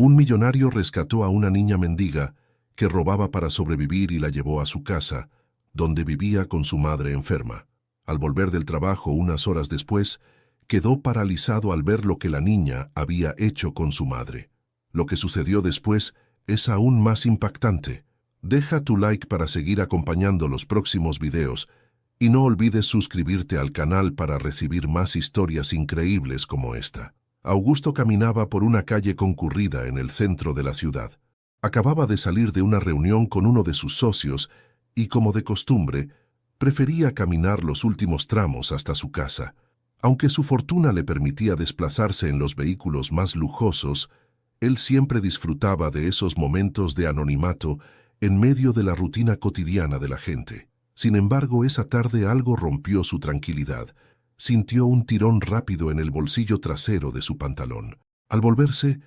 Un millonario rescató a una niña mendiga que robaba para sobrevivir y la llevó a su casa, donde vivía con su madre enferma. Al volver del trabajo unas horas después, quedó paralizado al ver lo que la niña había hecho con su madre. Lo que sucedió después es aún más impactante. Deja tu like para seguir acompañando los próximos videos y no olvides suscribirte al canal para recibir más historias increíbles como esta. Augusto caminaba por una calle concurrida en el centro de la ciudad. Acababa de salir de una reunión con uno de sus socios y, como de costumbre, prefería caminar los últimos tramos hasta su casa. Aunque su fortuna le permitía desplazarse en los vehículos más lujosos, él siempre disfrutaba de esos momentos de anonimato en medio de la rutina cotidiana de la gente. Sin embargo, esa tarde algo rompió su tranquilidad. Sintió un tirón rápido en el bolsillo trasero de su pantalón. Al volverse,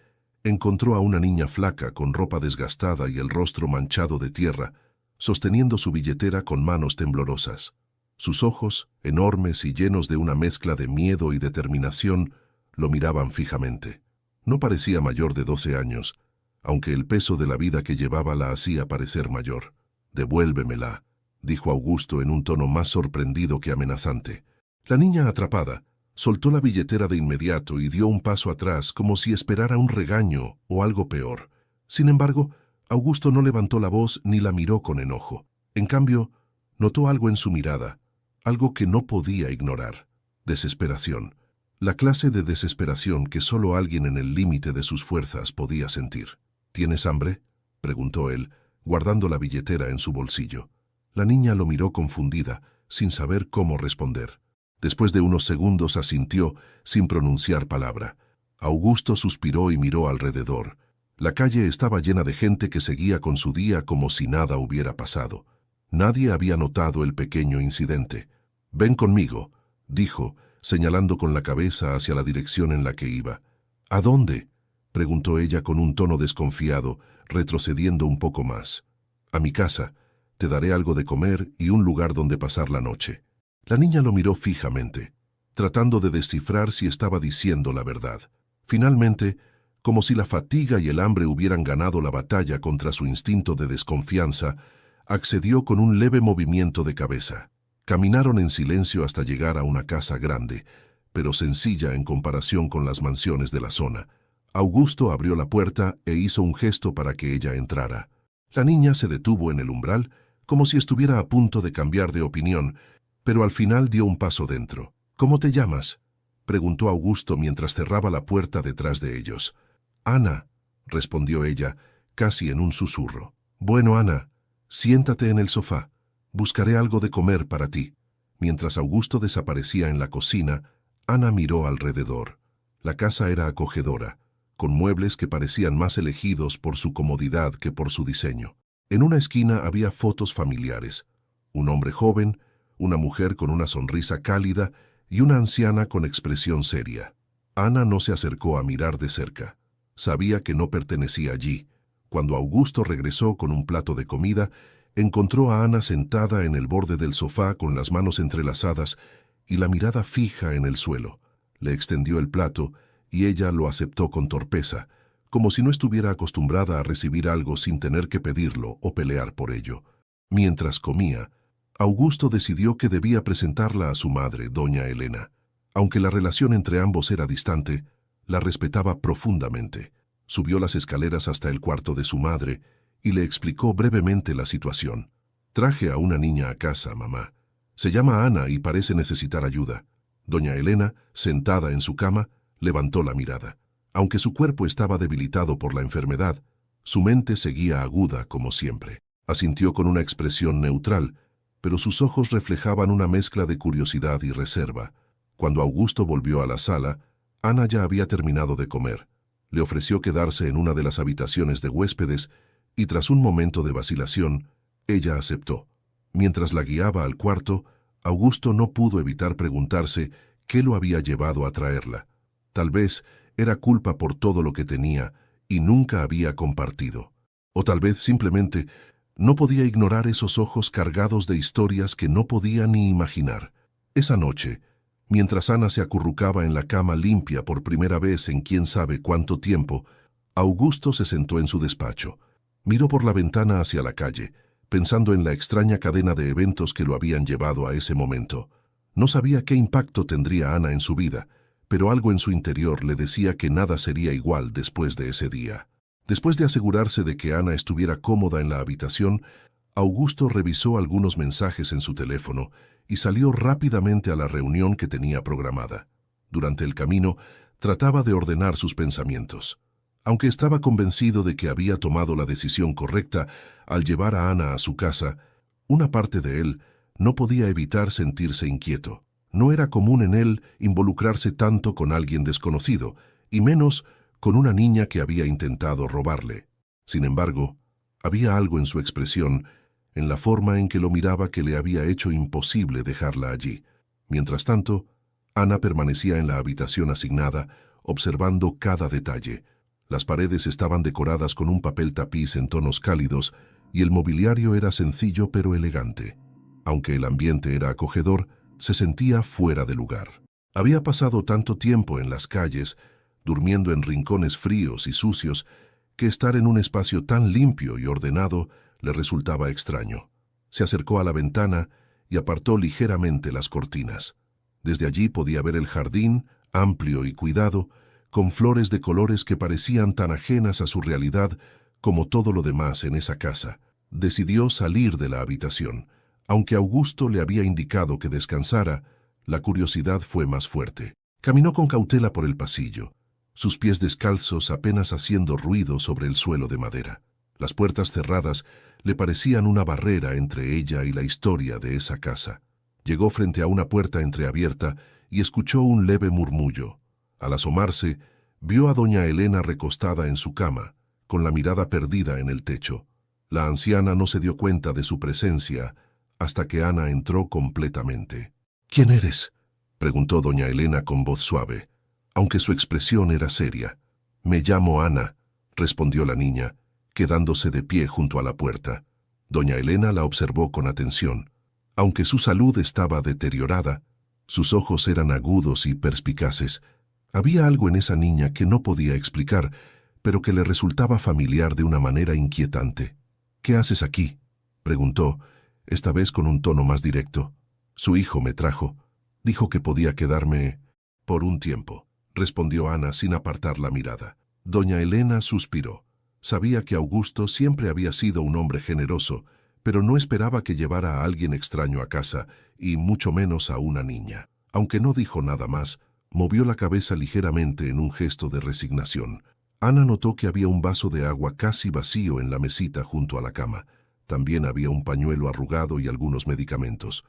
encontró a una niña flaca con ropa desgastada y el rostro manchado de tierra, sosteniendo su billetera con manos temblorosas. Sus ojos, enormes y llenos de una mezcla de miedo y determinación, lo miraban fijamente. No parecía mayor de 12 años, aunque el peso de la vida que llevaba la hacía parecer mayor. «Devuélvemela», dijo Augusto en un tono más sorprendido que amenazante. La niña, atrapada, soltó la billetera de inmediato y dio un paso atrás como si esperara un regaño o algo peor. Sin embargo, Augusto no levantó la voz ni la miró con enojo. En cambio, notó algo en su mirada, algo que no podía ignorar: desesperación. La clase de desesperación que solo alguien en el límite de sus fuerzas podía sentir. «¿Tienes hambre?», preguntó él, guardando la billetera en su bolsillo. La niña lo miró confundida, sin saber cómo responder. Después de unos segundos asintió, sin pronunciar palabra. Augusto suspiró y miró alrededor. La calle estaba llena de gente que seguía con su día como si nada hubiera pasado. Nadie había notado el pequeño incidente. «Ven conmigo», dijo, señalando con la cabeza hacia la dirección en la que iba. «¿A dónde?», preguntó ella con un tono desconfiado, retrocediendo un poco más. «A mi casa. Te daré algo de comer y un lugar donde pasar la noche». La niña lo miró fijamente, tratando de descifrar si estaba diciendo la verdad. Finalmente, como si la fatiga y el hambre hubieran ganado la batalla contra su instinto de desconfianza, accedió con un leve movimiento de cabeza. Caminaron en silencio hasta llegar a una casa grande, pero sencilla en comparación con las mansiones de la zona. Augusto abrió la puerta e hizo un gesto para que ella entrara. La niña se detuvo en el umbral, como si estuviera a punto de cambiar de opinión, pero al final dio un paso dentro. «¿Cómo te llamas?», preguntó Augusto mientras cerraba la puerta detrás de ellos. «Ana», respondió ella, casi en un susurro. «Bueno, Ana, siéntate en el sofá. Buscaré algo de comer para ti». Mientras Augusto desaparecía en la cocina, Ana miró alrededor. La casa era acogedora, con muebles que parecían más elegidos por su comodidad que por su diseño. En una esquina había fotos familiares: un hombre joven, una mujer con una sonrisa cálida y una anciana con expresión seria. Ana no se acercó a mirar de cerca. Sabía que no pertenecía allí. Cuando Augusto regresó con un plato de comida, encontró a Ana sentada en el borde del sofá con las manos entrelazadas y la mirada fija en el suelo. Le extendió el plato y ella lo aceptó con torpeza, como si no estuviera acostumbrada a recibir algo sin tener que pedirlo o pelear por ello. Mientras comía, Augusto decidió que debía presentarla a su madre, doña Elena. Aunque la relación entre ambos era distante, la respetaba profundamente. Subió las escaleras hasta el cuarto de su madre y le explicó brevemente la situación. «Traje a una niña a casa, mamá. Se llama Ana y parece necesitar ayuda». Doña Elena, sentada en su cama, levantó la mirada. Aunque su cuerpo estaba debilitado por la enfermedad, su mente seguía aguda como siempre. Asintió con una expresión neutral, pero sus ojos reflejaban una mezcla de curiosidad y reserva. Cuando Augusto volvió a la sala, Ana ya había terminado de comer. Le ofreció quedarse en una de las habitaciones de huéspedes y tras un momento de vacilación, ella aceptó. Mientras la guiaba al cuarto, Augusto no pudo evitar preguntarse qué lo había llevado a traerla. Tal vez era culpa por todo lo que tenía y nunca había compartido. O tal vez simplemente no podía ignorar esos ojos cargados de historias que no podía ni imaginar. Esa noche, mientras Ana se acurrucaba en la cama limpia por primera vez en quién sabe cuánto tiempo, Augusto se sentó en su despacho. Miró por la ventana hacia la calle, pensando en la extraña cadena de eventos que lo habían llevado a ese momento. No sabía qué impacto tendría Ana en su vida, pero algo en su interior le decía que nada sería igual después de ese día. Después de asegurarse de que Ana estuviera cómoda en la habitación, Augusto revisó algunos mensajes en su teléfono y salió rápidamente a la reunión que tenía programada. Durante el camino, trataba de ordenar sus pensamientos. Aunque estaba convencido de que había tomado la decisión correcta al llevar a Ana a su casa, una parte de él no podía evitar sentirse inquieto. No era común en él involucrarse tanto con alguien desconocido, y menos con una niña que había intentado robarle. Sin embargo, había algo en su expresión, en la forma en que lo miraba, que le había hecho imposible dejarla allí. Mientras tanto, Ana permanecía en la habitación asignada, observando cada detalle. Las paredes estaban decoradas con un papel tapiz en tonos cálidos y el mobiliario era sencillo pero elegante. Aunque el ambiente era acogedor, se sentía fuera de lugar. Había pasado tanto tiempo en las calles, durmiendo en rincones fríos y sucios, que estar en un espacio tan limpio y ordenado le resultaba extraño. Se acercó a la ventana y apartó ligeramente las cortinas. Desde allí podía ver el jardín, amplio y cuidado, con flores de colores que parecían tan ajenas a su realidad como todo lo demás en esa casa. Decidió salir de la habitación. Aunque Augusto le había indicado que descansara, la curiosidad fue más fuerte. Caminó con cautela por el pasillo, sus pies descalzos apenas haciendo ruido sobre el suelo de madera. Las puertas cerradas le parecían una barrera entre ella y la historia de esa casa. Llegó frente a una puerta entreabierta y escuchó un leve murmullo. Al asomarse, vio a doña Elena recostada en su cama, con la mirada perdida en el techo. La anciana no se dio cuenta de su presencia hasta que Ana entró completamente. «¿Quién eres?», preguntó doña Elena con voz suave, aunque su expresión era seria. «Me llamo Ana», respondió la niña, quedándose de pie junto a la puerta. Doña Elena la observó con atención. Aunque su salud estaba deteriorada, sus ojos eran agudos y perspicaces. Había algo en esa niña que no podía explicar, pero que le resultaba familiar de una manera inquietante. «¿Qué haces aquí?», preguntó, esta vez con un tono más directo. «Su hijo me trajo. Dijo que podía quedarme por un tiempo», respondió Ana sin apartar la mirada. Doña Elena suspiró. Sabía que Augusto siempre había sido un hombre generoso, pero no esperaba que llevara a alguien extraño a casa, y mucho menos a una niña. Aunque no dijo nada más, movió la cabeza ligeramente en un gesto de resignación. Ana notó que había un vaso de agua casi vacío en la mesita junto a la cama. También había un pañuelo arrugado y algunos medicamentos.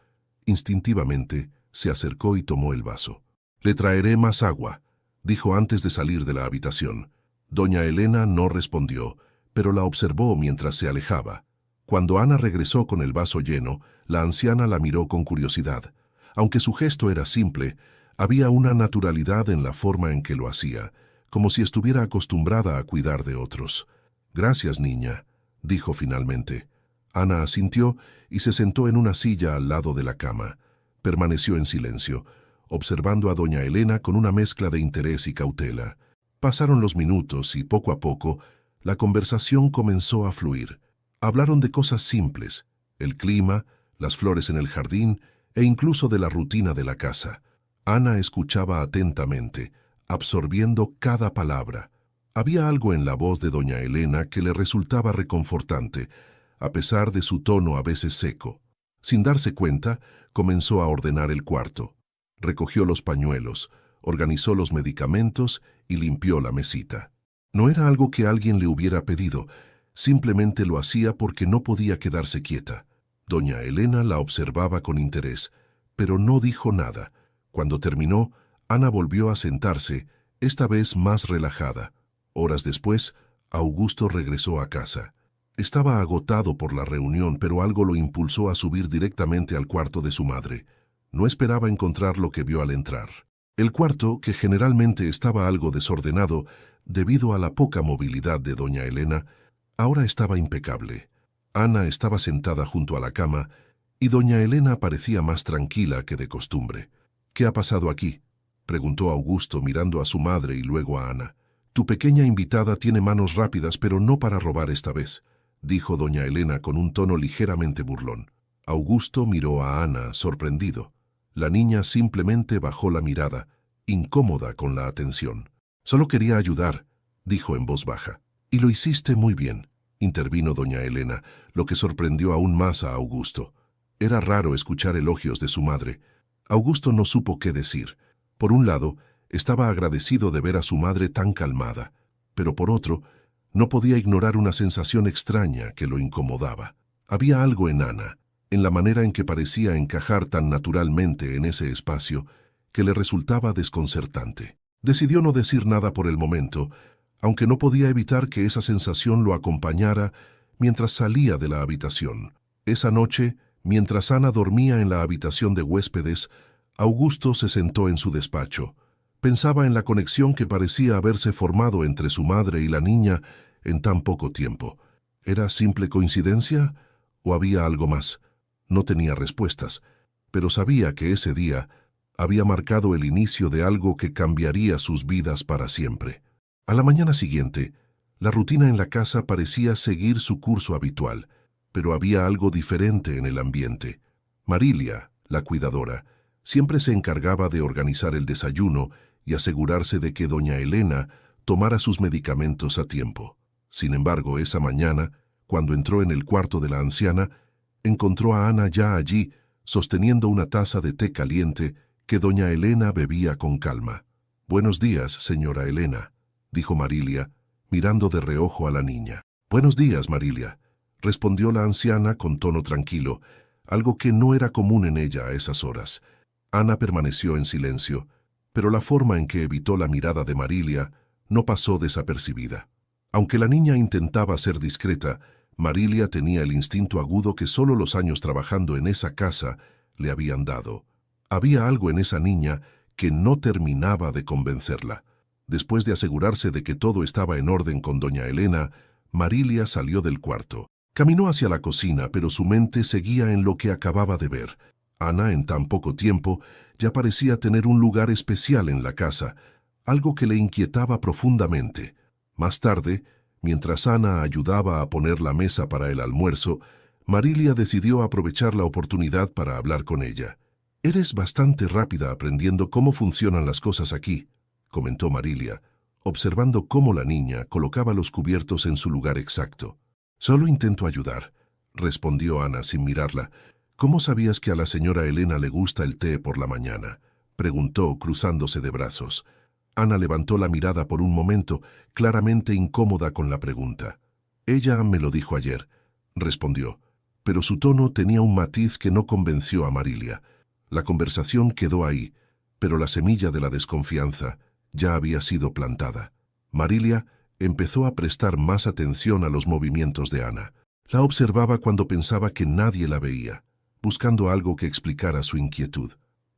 Instintivamente, se acercó y tomó el vaso. «Le traeré más agua», dijo antes de salir de la habitación. Doña Elena no respondió, pero la observó mientras se alejaba. Cuando Ana regresó con el vaso lleno, la anciana la miró con curiosidad. Aunque su gesto era simple, había una naturalidad en la forma en que lo hacía, como si estuviera acostumbrada a cuidar de otros. «Gracias, niña», dijo finalmente. Ana asintió y se sentó en una silla al lado de la cama. Permaneció en silencio, observando a doña Elena con una mezcla de interés y cautela. Pasaron los minutos y poco a poco la conversación comenzó a fluir. Hablaron de cosas simples, el clima, las flores en el jardín e incluso de la rutina de la casa. Ana escuchaba atentamente, absorbiendo cada palabra. Había algo en la voz de doña Elena que le resultaba reconfortante, a pesar de su tono a veces seco. Sin darse cuenta, comenzó a ordenar el cuarto. Recogió los pañuelos, organizó los medicamentos y limpió la mesita. No era algo que alguien le hubiera pedido, simplemente lo hacía porque no podía quedarse quieta. Doña Elena la observaba con interés, pero no dijo nada. Cuando terminó, Ana volvió a sentarse, esta vez más relajada. Horas después, Augusto regresó a casa. Estaba agotado por la reunión, pero algo lo impulsó a subir directamente al cuarto de su madre. No esperaba encontrar lo que vio al entrar. El cuarto, que generalmente estaba algo desordenado debido a la poca movilidad de doña Elena, ahora estaba impecable. Ana estaba sentada junto a la cama y doña Elena parecía más tranquila que de costumbre. «¿Qué ha pasado aquí?», preguntó Augusto mirando a su madre y luego a Ana. Tu pequeña invitada tiene manos rápidas, pero no para robar esta vez, dijo doña Elena con un tono ligeramente burlón. Augusto miró a Ana, sorprendido. La niña simplemente bajó la mirada, incómoda con la atención. Solo quería ayudar, dijo en voz baja. Y lo hiciste muy bien, intervino doña Elena, lo que sorprendió aún más a Augusto. Era raro escuchar elogios de su madre. Augusto no supo qué decir. Por un lado, estaba agradecido de ver a su madre tan calmada, pero por otro, no podía ignorar una sensación extraña que lo incomodaba. Había algo en Ana, en la manera en que parecía encajar tan naturalmente en ese espacio, que le resultaba desconcertante. Decidió no decir nada por el momento, aunque no podía evitar que esa sensación lo acompañara mientras salía de la habitación. Esa noche, mientras Ana dormía en la habitación de huéspedes, Augusto se sentó en su despacho. Pensaba en la conexión que parecía haberse formado entre su madre y la niña en tan poco tiempo. ¿Era simple coincidencia o había algo más? No tenía respuestas, pero sabía que ese día había marcado el inicio de algo que cambiaría sus vidas para siempre. A la mañana siguiente, la rutina en la casa parecía seguir su curso habitual, pero había algo diferente en el ambiente. Marilia, la cuidadora, siempre se encargaba de organizar el desayuno y asegurarse de que doña Elena tomara sus medicamentos a tiempo. Sin embargo, esa mañana, cuando entró en el cuarto de la anciana, encontró a Ana ya allí, sosteniendo una taza de té caliente que doña Elena bebía con calma. «Buenos días, señora Elena», dijo Marilia, mirando de reojo a la niña. «Buenos días, Marilia», respondió la anciana con tono tranquilo, algo que no era común en ella a esas horas. Ana permaneció en silencio, pero la forma en que evitó la mirada de Marilia no pasó desapercibida. Aunque la niña intentaba ser discreta, Marilia tenía el instinto agudo que solo los años trabajando en esa casa le habían dado. Había algo en esa niña que no terminaba de convencerla. Después de asegurarse de que todo estaba en orden con doña Elena, Marilia salió del cuarto. Caminó hacia la cocina, pero su mente seguía en lo que acababa de ver. Ana, en tan poco tiempo, ya parecía tener un lugar especial en la casa, algo que le inquietaba profundamente. Más tarde, mientras Ana ayudaba a poner la mesa para el almuerzo, Marilia decidió aprovechar la oportunidad para hablar con ella. «Eres bastante rápida aprendiendo cómo funcionan las cosas aquí», comentó Marilia, observando cómo la niña colocaba los cubiertos en su lugar exacto. «Solo intento ayudar», respondió Ana sin mirarla. «¿Cómo sabías que a la señora Elena le gusta el té por la mañana?», preguntó, cruzándose de brazos. Ana levantó la mirada por un momento, claramente incómoda con la pregunta. «Ella me lo dijo ayer», respondió, pero su tono tenía un matiz que no convenció a Marilia. La conversación quedó ahí, pero la semilla de la desconfianza ya había sido plantada. Marilia empezó a prestar más atención a los movimientos de Ana. La observaba cuando pensaba que nadie la veía, buscando algo que explicara su inquietud.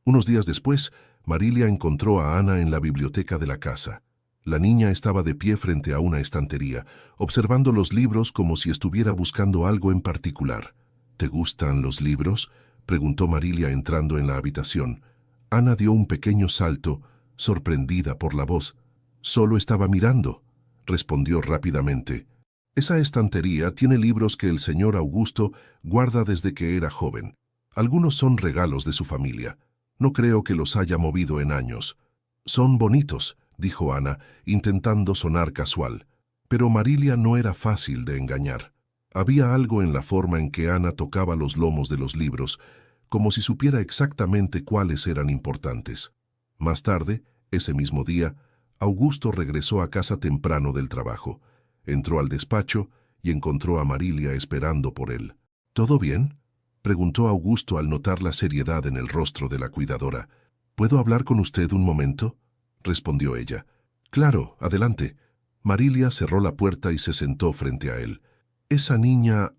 Unos días después, Marilia encontró a Ana en la biblioteca de la casa. La niña estaba de pie frente a una estantería, observando los libros como si estuviera buscando algo en particular. «¿Te gustan los libros?», preguntó Marilia entrando en la habitación. Ana dio un pequeño salto, sorprendida por la voz. «Solo estaba mirando», respondió rápidamente. «Esa estantería tiene libros que el señor Augusto guarda desde que era joven. Algunos son regalos de su familia. No creo que los haya movido en años». «Son bonitos», dijo Ana, intentando sonar casual. Pero Marilia no era fácil de engañar. Había algo en la forma en que Ana tocaba los lomos de los libros, como si supiera exactamente cuáles eran importantes. Más tarde, ese mismo día, Augusto regresó a casa temprano del trabajo. Entró al despacho y encontró a Marilia esperando por él. «¿Todo bien?», preguntó Augusto al notar la seriedad en el rostro de la cuidadora. «¿Puedo hablar con usted un momento?», respondió ella. «Claro, adelante». Marilia cerró la puerta y se sentó frente a él. «Esa niña,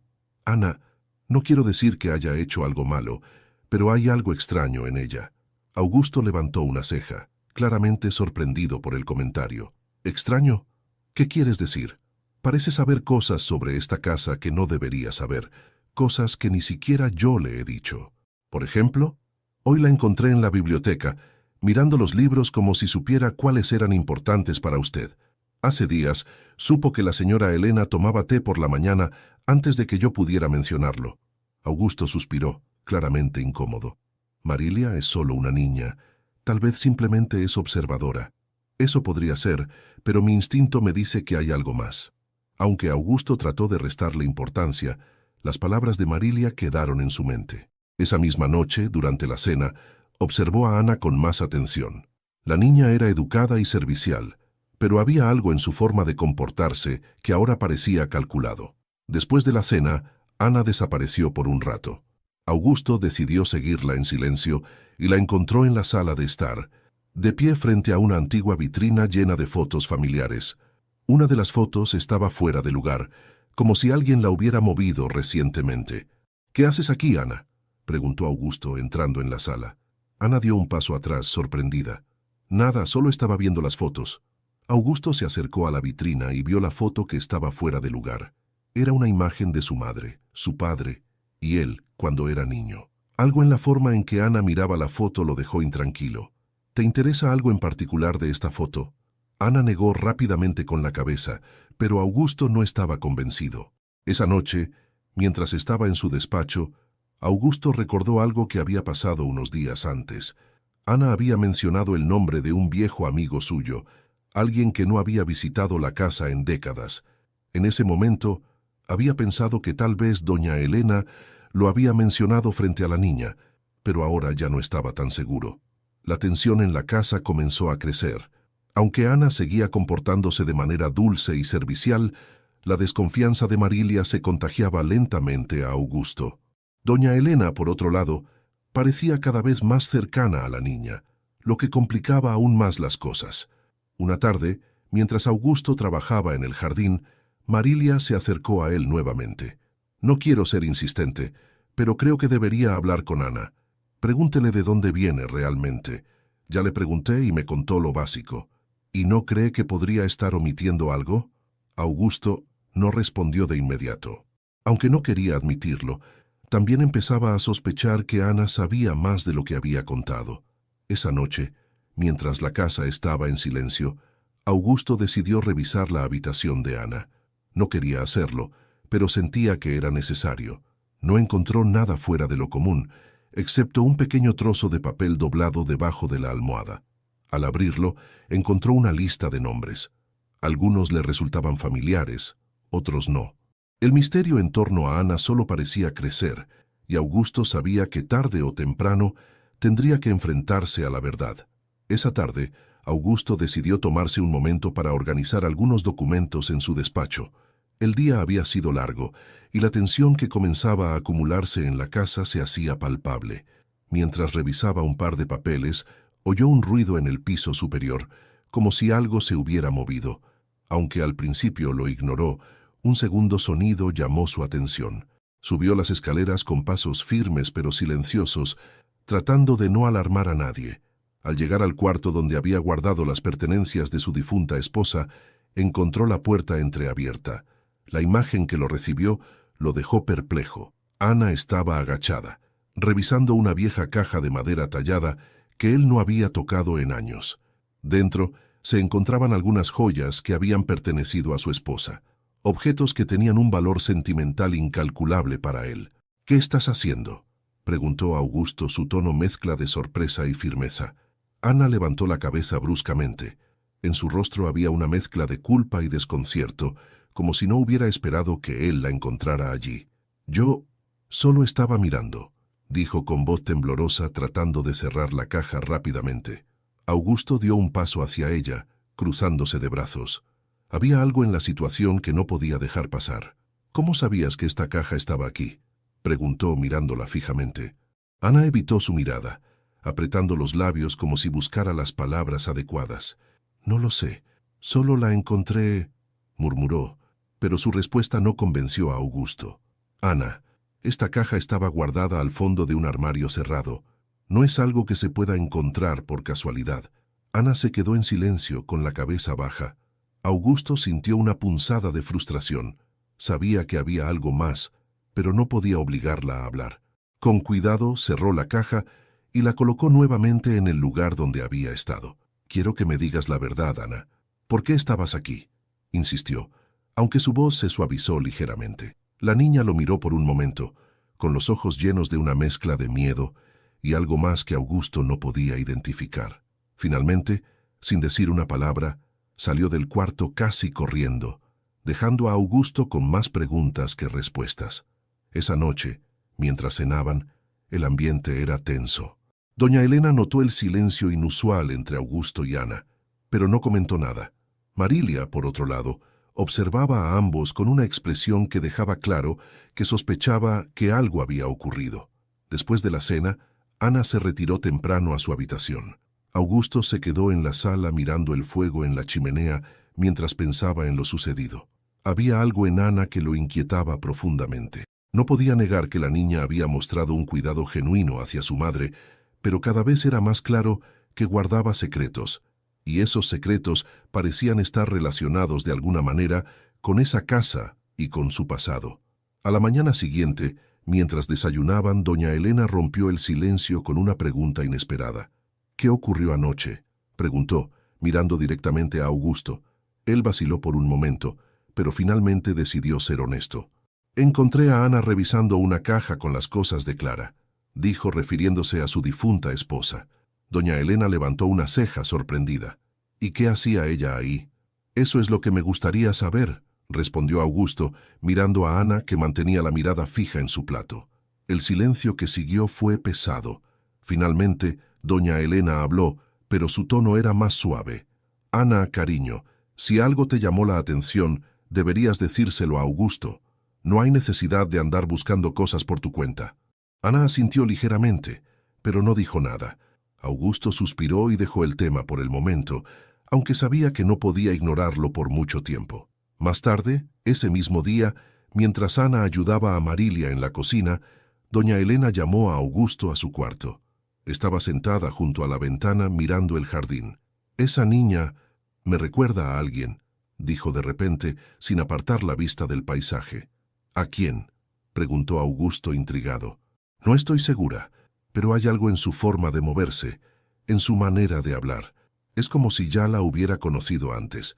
Ana, no quiero decir que haya hecho algo malo, pero hay algo extraño en ella». Augusto levantó una ceja, claramente sorprendido por el comentario. «¿Extraño? ¿Qué quieres decir? Parece saber cosas sobre esta casa que no debería saber, cosas que ni siquiera yo le he dicho. Por ejemplo, hoy la encontré en la biblioteca, mirando los libros como si supiera cuáles eran importantes para usted. Hace días supo que la señora Elena tomaba té por la mañana antes de que yo pudiera mencionarlo. Augusto suspiró, claramente incómodo. Marilia es solo una niña. Tal vez simplemente es observadora. Eso podría ser, pero mi instinto me dice que hay algo más. Aunque Augusto trató de restarle importancia, las palabras de Marilia quedaron en su mente. Esa misma noche, durante la cena, observó a Ana con más atención. La niña era educada y servicial, pero había algo en su forma de comportarse que ahora parecía calculado. Después de la cena, Ana desapareció por un rato. Augusto decidió seguirla en silencio y la encontró en la sala de estar, de pie frente a una antigua vitrina llena de fotos familiares. Una de las fotos estaba fuera de lugar, como si alguien la hubiera movido recientemente. «¿Qué haces aquí, Ana?», preguntó Augusto entrando en la sala. Ana dio un paso atrás, sorprendida. «Nada, solo estaba viendo las fotos». Augusto se acercó a la vitrina y vio la foto que estaba fuera de lugar. Era una imagen de su madre, su padre y él cuando era niño. Algo en la forma en que Ana miraba la foto lo dejó intranquilo. «¿Te interesa algo en particular de esta foto?». Ana negó rápidamente con la cabeza, pero Augusto no estaba convencido. Esa noche, mientras estaba en su despacho, Augusto recordó algo que había pasado unos días antes. Ana había mencionado el nombre de un viejo amigo suyo, alguien que no había visitado la casa en décadas. En ese momento, había pensado que tal vez doña Elena lo había mencionado frente a la niña, pero ahora ya no estaba tan seguro. La tensión en la casa comenzó a crecer. Aunque Ana seguía comportándose de manera dulce y servicial, la desconfianza de Marilia se contagiaba lentamente a Augusto. Doña Elena, por otro lado, parecía cada vez más cercana a la niña, lo que complicaba aún más las cosas. Una tarde, mientras Augusto trabajaba en el jardín, Marilia se acercó a él nuevamente. «No quiero ser insistente, pero creo que debería hablar con Ana. Pregúntele de dónde viene realmente. Ya le pregunté y me contó lo básico. ¿Y no cree que podría estar omitiendo algo?». Augusto no respondió de inmediato. Aunque no quería admitirlo, también empezaba a sospechar que Ana sabía más de lo que había contado. Esa noche, mientras la casa estaba en silencio, Augusto decidió revisar la habitación de Ana. No quería hacerlo, pero sentía que era necesario. No encontró nada fuera de lo común, excepto un pequeño trozo de papel doblado debajo de la almohada. Al abrirlo, encontró una lista de nombres. Algunos le resultaban familiares, otros no. El misterio en torno a Ana solo parecía crecer, y Augusto sabía que tarde o temprano tendría que enfrentarse a la verdad. Esa tarde, Augusto decidió tomarse un momento para organizar algunos documentos en su despacho. El día había sido largo, y la tensión que comenzaba a acumularse en la casa se hacía palpable. Mientras revisaba un par de papeles, oyó un ruido en el piso superior, como si algo se hubiera movido. Aunque al principio lo ignoró, un segundo sonido llamó su atención. Subió las escaleras con pasos firmes pero silenciosos, tratando de no alarmar a nadie. Al llegar al cuarto donde había guardado las pertenencias de su difunta esposa, encontró la puerta entreabierta. La imagen que lo recibió lo dejó perplejo. Ana estaba agachada, revisando una vieja caja de madera tallada que él no había tocado en años. Dentro se encontraban algunas joyas que habían pertenecido a su esposa, objetos que tenían un valor sentimental incalculable para él. «¿Qué estás haciendo?», preguntó Augusto, su tono mezcla de sorpresa y firmeza. Ana levantó la cabeza bruscamente. En su rostro había una mezcla de culpa y desconcierto, como si no hubiera esperado que él la encontrara allí. «Yo solo estaba mirando», dijo con voz temblorosa, tratando de cerrar la caja rápidamente. Augusto dio un paso hacia ella, cruzándose de brazos. Había algo en la situación que no podía dejar pasar. «¿Cómo sabías que esta caja estaba aquí?», preguntó mirándola fijamente. Ana evitó su mirada, apretando los labios como si buscara las palabras adecuadas. «No lo sé, solo la encontré», murmuró, pero su respuesta no convenció a Augusto. «Ana, esta caja estaba guardada al fondo de un armario cerrado. No es algo que se pueda encontrar por casualidad». Ana se quedó en silencio, con la cabeza baja. Augusto sintió una punzada de frustración. Sabía que había algo más, pero no podía obligarla a hablar. Con cuidado cerró la caja y la colocó nuevamente en el lugar donde había estado. «Quiero que me digas la verdad, Ana. ¿Por qué estabas aquí?, insistió, aunque su voz se suavizó ligeramente. La niña lo miró por un momento, con los ojos llenos de una mezcla de miedo y algo más que Augusto no podía identificar. Finalmente, sin decir una palabra, salió del cuarto casi corriendo, dejando a Augusto con más preguntas que respuestas. Esa noche, mientras cenaban, el ambiente era tenso. Doña Elena notó el silencio inusual entre Augusto y Ana, pero no comentó nada. Marilia, por otro lado, observaba a ambos con una expresión que dejaba claro que sospechaba que algo había ocurrido. Después de la cena, Ana se retiró temprano a su habitación. Augusto se quedó en la sala mirando el fuego en la chimenea mientras pensaba en lo sucedido. Había algo en Ana que lo inquietaba profundamente. No podía negar que la niña había mostrado un cuidado genuino hacia su madre, pero cada vez era más claro que guardaba secretos, y esos secretos parecían estar relacionados de alguna manera con esa casa y con su pasado. A la mañana siguiente, mientras desayunaban, doña Elena rompió el silencio con una pregunta inesperada. «¿Qué ocurrió anoche?», preguntó, mirando directamente a Augusto. Él vaciló por un momento, pero finalmente decidió ser honesto. «Encontré a Ana revisando una caja con las cosas de Clara», dijo refiriéndose a su difunta esposa. Doña Elena levantó una ceja sorprendida. «¿Y qué hacía ella ahí?». «Eso es lo que me gustaría saber», respondió Augusto, mirando a Ana, que mantenía la mirada fija en su plato. El silencio que siguió fue pesado. Finalmente, doña Elena habló, pero su tono era más suave. «Ana, cariño, si algo te llamó la atención, deberías decírselo a Augusto. No hay necesidad de andar buscando cosas por tu cuenta». Ana asintió ligeramente, pero no dijo nada. Augusto suspiró y dejó el tema por el momento, aunque sabía que no podía ignorarlo por mucho tiempo. Más tarde, ese mismo día, mientras Ana ayudaba a Marilia en la cocina, doña Elena llamó a Augusto a su cuarto. Estaba sentada junto a la ventana mirando el jardín. «Esa niña me recuerda a alguien», dijo de repente, sin apartar la vista del paisaje. «¿A quién?», preguntó Augusto intrigado. «No estoy segura, pero hay algo en su forma de moverse, en su manera de hablar. Es como si ya la hubiera conocido antes».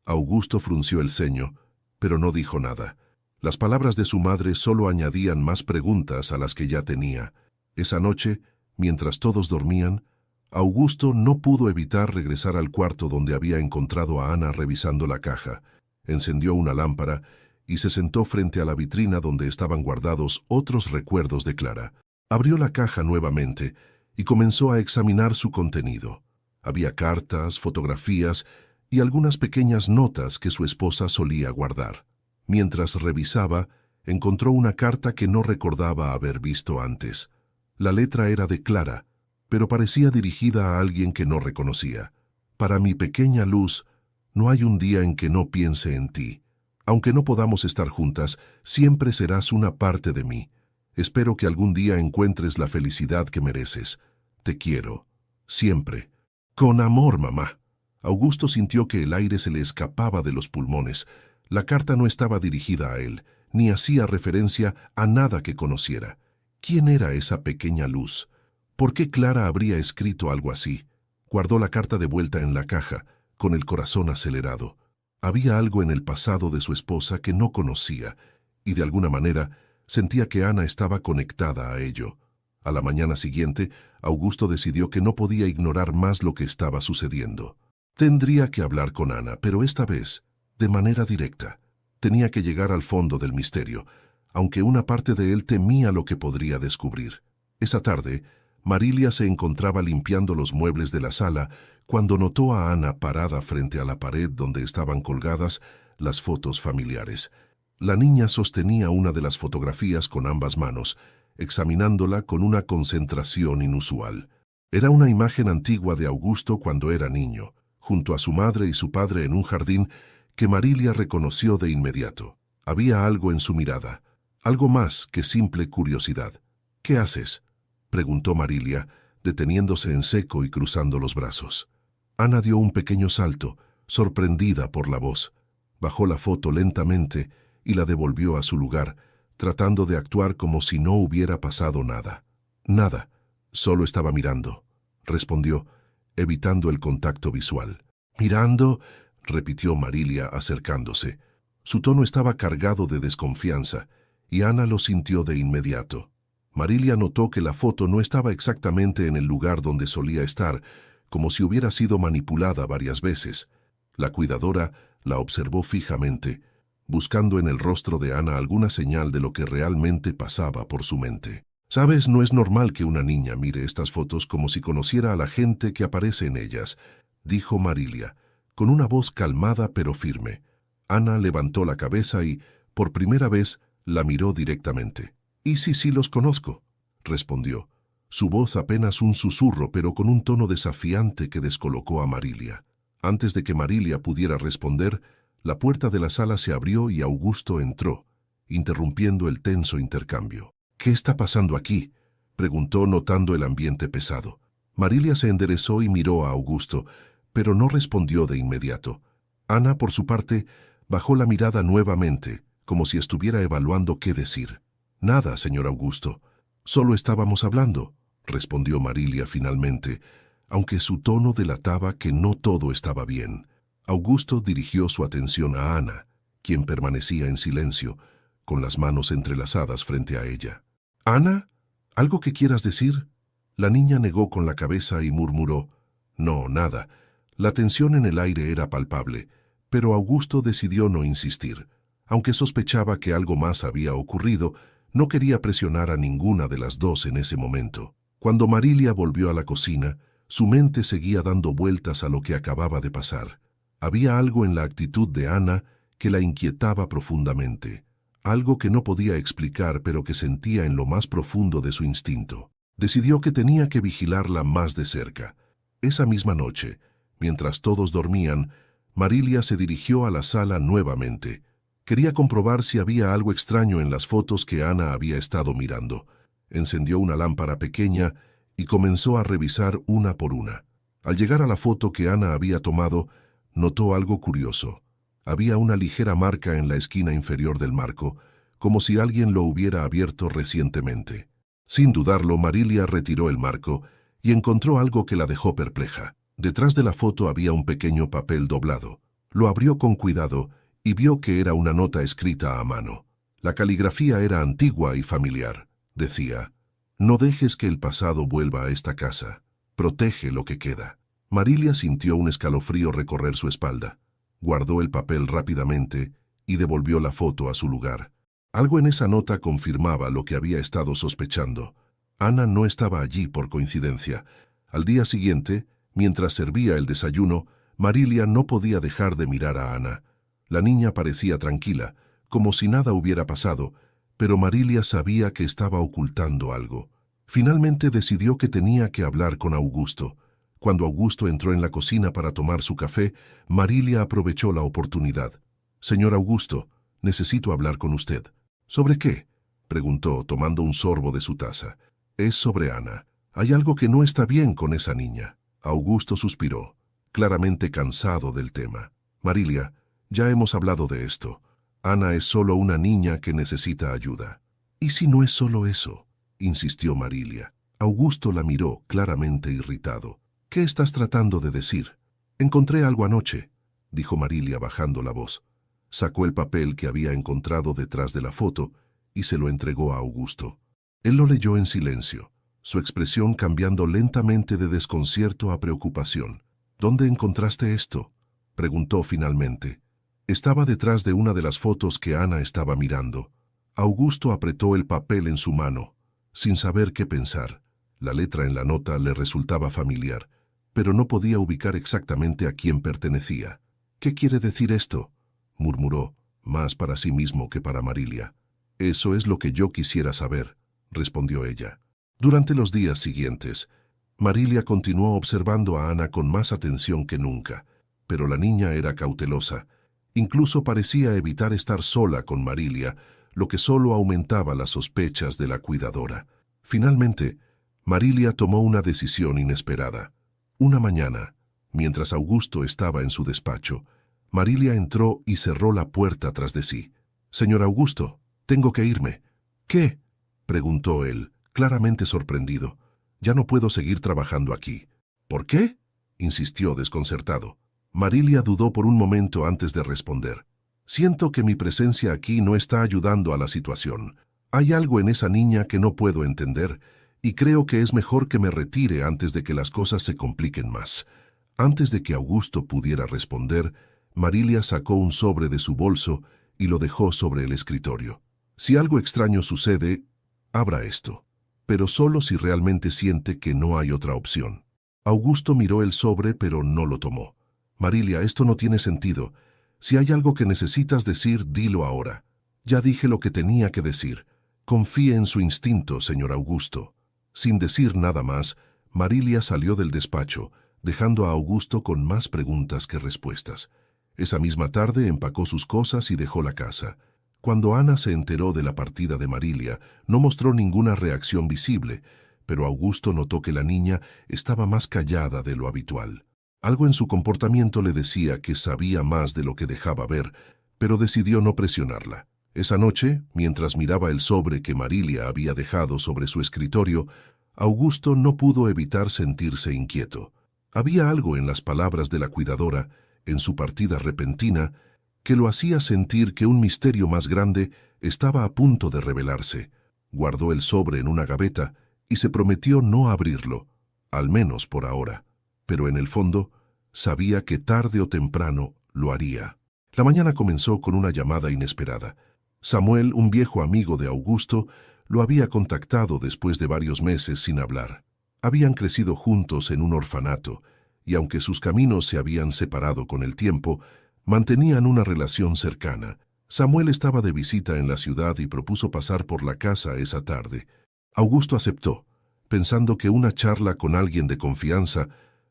Augusto frunció el ceño, pero no dijo nada. Las palabras de su madre solo añadían más preguntas a las que ya tenía. Esa noche, mientras todos dormían, Augusto no pudo evitar regresar al cuarto donde había encontrado a Ana revisando la caja. Encendió una lámpara y se sentó frente a la vitrina donde estaban guardados otros recuerdos de Clara. Abrió la caja nuevamente y comenzó a examinar su contenido. Había cartas, fotografías y algunas pequeñas notas que su esposa solía guardar. Mientras revisaba, encontró una carta que no recordaba haber visto antes. La letra era de Clara, pero parecía dirigida a alguien que no reconocía. «Para mi pequeña luz, no hay un día en que no piense en ti. Aunque no podamos estar juntas, siempre serás una parte de mí. Espero que algún día encuentres la felicidad que mereces. Te quiero. Siempre. Con amor, mamá». Augusto sintió que el aire se le escapaba de los pulmones. La carta no estaba dirigida a él, ni hacía referencia a nada que conociera. ¿Quién era esa pequeña luz? ¿Por qué Clara habría escrito algo así? Guardó la carta de vuelta en la caja, con el corazón acelerado. Había algo en el pasado de su esposa que no conocía, y de alguna manera sentía que Ana estaba conectada a ello. A la mañana siguiente, Augusto decidió que no podía ignorar más lo que estaba sucediendo. Tendría que hablar con Ana, pero esta vez, de manera directa. Tenía que llegar al fondo del misterio, aunque una parte de él temía lo que podría descubrir. Esa tarde, Marilia se encontraba limpiando los muebles de la sala cuando notó a Ana parada frente a la pared donde estaban colgadas las fotos familiares. La niña sostenía una de las fotografías con ambas manos, examinándola con una concentración inusual. Era una imagen antigua de Augusto cuando era niño, junto a su madre y su padre en un jardín que Marilia reconoció de inmediato. Había algo en su mirada, algo más que simple curiosidad. «¿Qué haces?», preguntó Marilia, deteniéndose en seco y cruzando los brazos. Ana dio un pequeño salto, sorprendida por la voz. Bajó la foto lentamente y la devolvió a su lugar, tratando de actuar como si no hubiera pasado nada. «Nada, solo estaba mirando», respondió, evitando el contacto visual. «¿Mirando? repitió Marilia acercándose. Su tono estaba cargado de desconfianza, y Ana lo sintió de inmediato. Marilia notó que la foto no estaba exactamente en el lugar donde solía estar, como si hubiera sido manipulada varias veces. La cuidadora la observó fijamente, buscando en el rostro de Ana alguna señal de lo que realmente pasaba por su mente. «Sabes, no es normal que una niña mire estas fotos como si conociera a la gente que aparece en ellas», dijo Marilia, con una voz calmada pero firme. Ana levantó la cabeza y, por primera vez, la miró directamente. «¿Y si sí los conozco?», respondió. Su voz apenas un susurro, pero con un tono desafiante que descolocó a Marilia. Antes de que Marilia pudiera responder, la puerta de la sala se abrió y Augusto entró, interrumpiendo el tenso intercambio. «¿Qué está pasando aquí?», preguntó notando el ambiente pesado. Marilia se enderezó y miró a Augusto, pero no respondió de inmediato. Ana, por su parte, bajó la mirada nuevamente, como si estuviera evaluando qué decir. «Nada, señor Augusto. Solo estábamos hablando», respondió Marilia finalmente, aunque su tono delataba que no todo estaba bien. Augusto dirigió su atención a Ana, quien permanecía en silencio, con las manos entrelazadas frente a ella. «¿Ana? ¿Algo que quieras decir?». La niña negó con la cabeza y murmuró: «No, nada». La tensión en el aire era palpable, pero Augusto decidió no insistir. Aunque sospechaba que algo más había ocurrido, no quería presionar a ninguna de las dos en ese momento. Cuando Marilia volvió a la cocina, su mente seguía dando vueltas a lo que acababa de pasar. Había algo en la actitud de Ana que la inquietaba profundamente, algo que no podía explicar pero que sentía en lo más profundo de su instinto. Decidió que tenía que vigilarla más de cerca. Esa misma noche, mientras todos dormían, Marilia se dirigió a la sala nuevamente. Quería comprobar si había algo extraño en las fotos que Ana había estado mirando. Encendió una lámpara pequeña y comenzó a revisar una por una. Al llegar a la foto que Ana había tomado, notó algo curioso. Había una ligera marca en la esquina inferior del marco, como si alguien lo hubiera abierto recientemente. Sin dudarlo, Marilia retiró el marco y encontró algo que la dejó perpleja. Detrás de la foto había un pequeño papel doblado. Lo abrió con cuidado y vio que era una nota escrita a mano. La caligrafía era antigua y familiar. Decía: «No dejes que el pasado vuelva a esta casa. Protege lo que queda». Marilia sintió un escalofrío recorrer su espalda. Guardó el papel rápidamente y devolvió la foto a su lugar. Algo en esa nota confirmaba lo que había estado sospechando. Ana no estaba allí por coincidencia. Al día siguiente, mientras servía el desayuno, Marilia no podía dejar de mirar a Ana. La niña parecía tranquila, como si nada hubiera pasado, pero Marilia sabía que estaba ocultando algo. Finalmente decidió que tenía que hablar con Augusto. Cuando Augusto entró en la cocina para tomar su café, Marilia aprovechó la oportunidad. «Señor Augusto, necesito hablar con usted». «¿Sobre qué?», preguntó, tomando un sorbo de su taza. «Es sobre Ana. Hay algo que no está bien con esa niña». Augusto suspiró, claramente cansado del tema. «Marilia, ya hemos hablado de esto. Ana es solo una niña que necesita ayuda». «¿Y si no es solo eso?», insistió Marilia. Augusto la miró, claramente irritado. «¿Qué estás tratando de decir?». «Encontré algo anoche», dijo Marilia bajando la voz. Sacó el papel que había encontrado detrás de la foto y se lo entregó a Augusto. Él lo leyó en silencio, su expresión cambiando lentamente de desconcierto a preocupación. «¿Dónde encontraste esto?», preguntó finalmente. Estaba detrás de una de las fotos que Ana estaba mirando. Augusto apretó el papel en su mano, sin saber qué pensar. La letra en la nota le resultaba familiar, pero no podía ubicar exactamente a quién pertenecía. «¿Qué quiere decir esto?», murmuró, más para sí mismo que para Marilia. «Eso es lo que yo quisiera saber», respondió ella. Durante los días siguientes, Marilia continuó observando a Ana con más atención que nunca, pero la niña era cautelosa. Incluso parecía evitar estar sola con Marilia, lo que solo aumentaba las sospechas de la cuidadora. Finalmente, Marilia tomó una decisión inesperada. Una mañana, mientras Augusto estaba en su despacho, Marilia entró y cerró la puerta tras de sí. «Señor Augusto, tengo que irme». «¿Qué?», preguntó él, claramente sorprendido. «Ya no puedo seguir trabajando aquí». «¿Por qué?», insistió desconcertado. Marilia dudó por un momento antes de responder. Siento que mi presencia aquí no está ayudando a la situación. Hay algo en esa niña que no puedo entender, y creo que es mejor que me retire antes de que las cosas se compliquen más. Antes de que Augusto pudiera responder, Marilia sacó un sobre de su bolso y lo dejó sobre el escritorio. Si algo extraño sucede, abra esto, pero solo si realmente siente que no hay otra opción. Augusto miró el sobre, pero no lo tomó. Marilia, esto no tiene sentido. Si hay algo que necesitas decir, dilo ahora. Ya dije lo que tenía que decir. Confíe en su instinto, señor Augusto. Sin decir nada más, Marilia salió del despacho, dejando a Augusto con más preguntas que respuestas. Esa misma tarde empacó sus cosas y dejó la casa. Cuando Ana se enteró de la partida de Marilia, no mostró ninguna reacción visible, pero Augusto notó que la niña estaba más callada de lo habitual. Algo en su comportamiento le decía que sabía más de lo que dejaba ver, pero decidió no presionarla. Esa noche, mientras miraba el sobre que Marilia había dejado sobre su escritorio, Augusto no pudo evitar sentirse inquieto. Había algo en las palabras de la cuidadora, en su partida repentina, que lo hacía sentir que un misterio más grande estaba a punto de revelarse. Guardó el sobre en una gaveta y se prometió no abrirlo, al menos por ahora. Pero en el fondo, sabía que tarde o temprano lo haría. La mañana comenzó con una llamada inesperada. Samuel, un viejo amigo de Augusto, lo había contactado después de varios meses sin hablar. Habían crecido juntos en un orfanato, y aunque sus caminos se habían separado con el tiempo, mantenían una relación cercana. Samuel estaba de visita en la ciudad y propuso pasar por la casa esa tarde. Augusto aceptó, pensando que una charla con alguien de confianza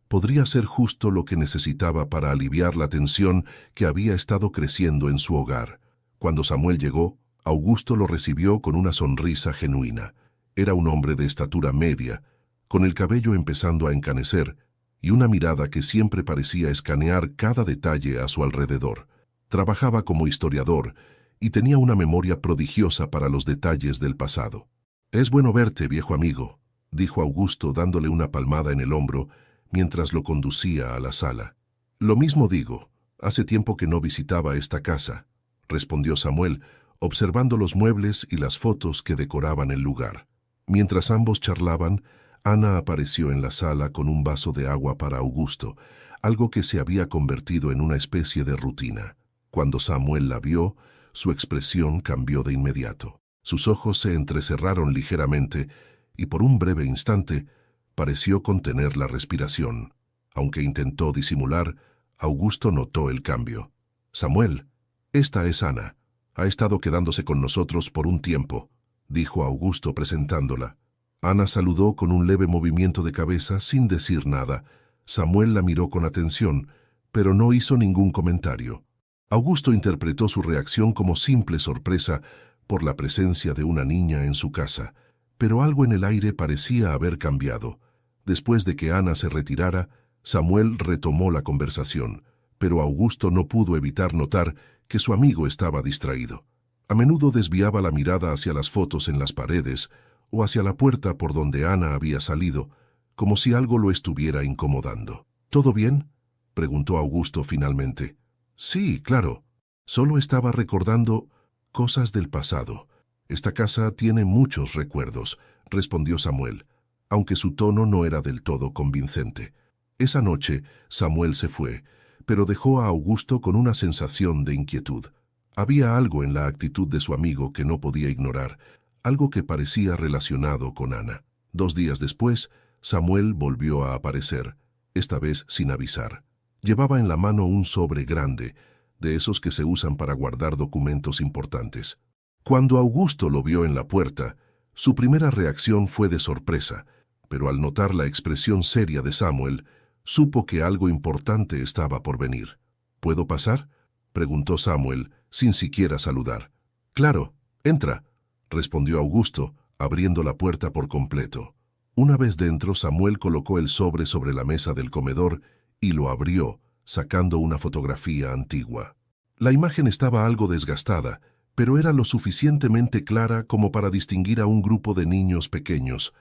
podría ser justo lo que necesitaba para aliviar la tensión que había estado creciendo en su hogar. Cuando Samuel llegó, Augusto lo recibió con una sonrisa genuina. Era un hombre de estatura media, con el cabello empezando a encanecer, y una mirada que siempre parecía escanear cada detalle a su alrededor. Trabajaba como historiador y tenía una memoria prodigiosa para los detalles del pasado. «Es bueno verte, viejo amigo», dijo Augusto dándole una palmada en el hombro mientras lo conducía a la sala. «Lo mismo digo, hace tiempo que no visitaba esta casa», respondió Samuel, observando los muebles y las fotos que decoraban el lugar. Mientras ambos charlaban, Ana apareció en la sala con un vaso de agua para Augusto, algo que se había convertido en una especie de rutina. Cuando Samuel la vio, su expresión cambió de inmediato. Sus ojos se entrecerraron ligeramente y por un breve instante pareció contener la respiración. Aunque intentó disimular, Augusto notó el cambio. «Samuel, esta es Ana. Ha estado quedándose con nosotros por un tiempo», dijo Augusto presentándola. Ana saludó con un leve movimiento de cabeza sin decir nada. Samuel la miró con atención, pero no hizo ningún comentario. Augusto interpretó su reacción como simple sorpresa por la presencia de una niña en su casa, pero algo en el aire parecía haber cambiado. Después de que Ana se retirara, Samuel retomó la conversación, pero Augusto no pudo evitar notar que su amigo estaba distraído. A menudo desviaba la mirada hacia las fotos en las paredes o hacia la puerta por donde Ana había salido, como si algo lo estuviera incomodando. «¿Todo bien?», preguntó Augusto finalmente. «Sí, claro. Solo estaba recordando cosas del pasado. Esta casa tiene muchos recuerdos», respondió Samuel, aunque su tono no era del todo convincente. Esa noche, Samuel se fue, pero dejó a Augusto con una sensación de inquietud. Había algo en la actitud de su amigo que no podía ignorar, algo que parecía relacionado con Ana. 2 días después, Samuel volvió a aparecer, esta vez sin avisar. Llevaba en la mano un sobre grande, de esos que se usan para guardar documentos importantes. Cuando Augusto lo vio en la puerta, su primera reacción fue de sorpresa, pero al notar la expresión seria de Samuel, supo que algo importante estaba por venir. «¿Puedo pasar?», preguntó Samuel, sin siquiera saludar. «Claro, entra», respondió Augusto, abriendo la puerta por completo. Una vez dentro, Samuel colocó el sobre la mesa del comedor y lo abrió, sacando una fotografía antigua. La imagen estaba algo desgastada, pero era lo suficientemente clara como para distinguir a un grupo de niños pequeños,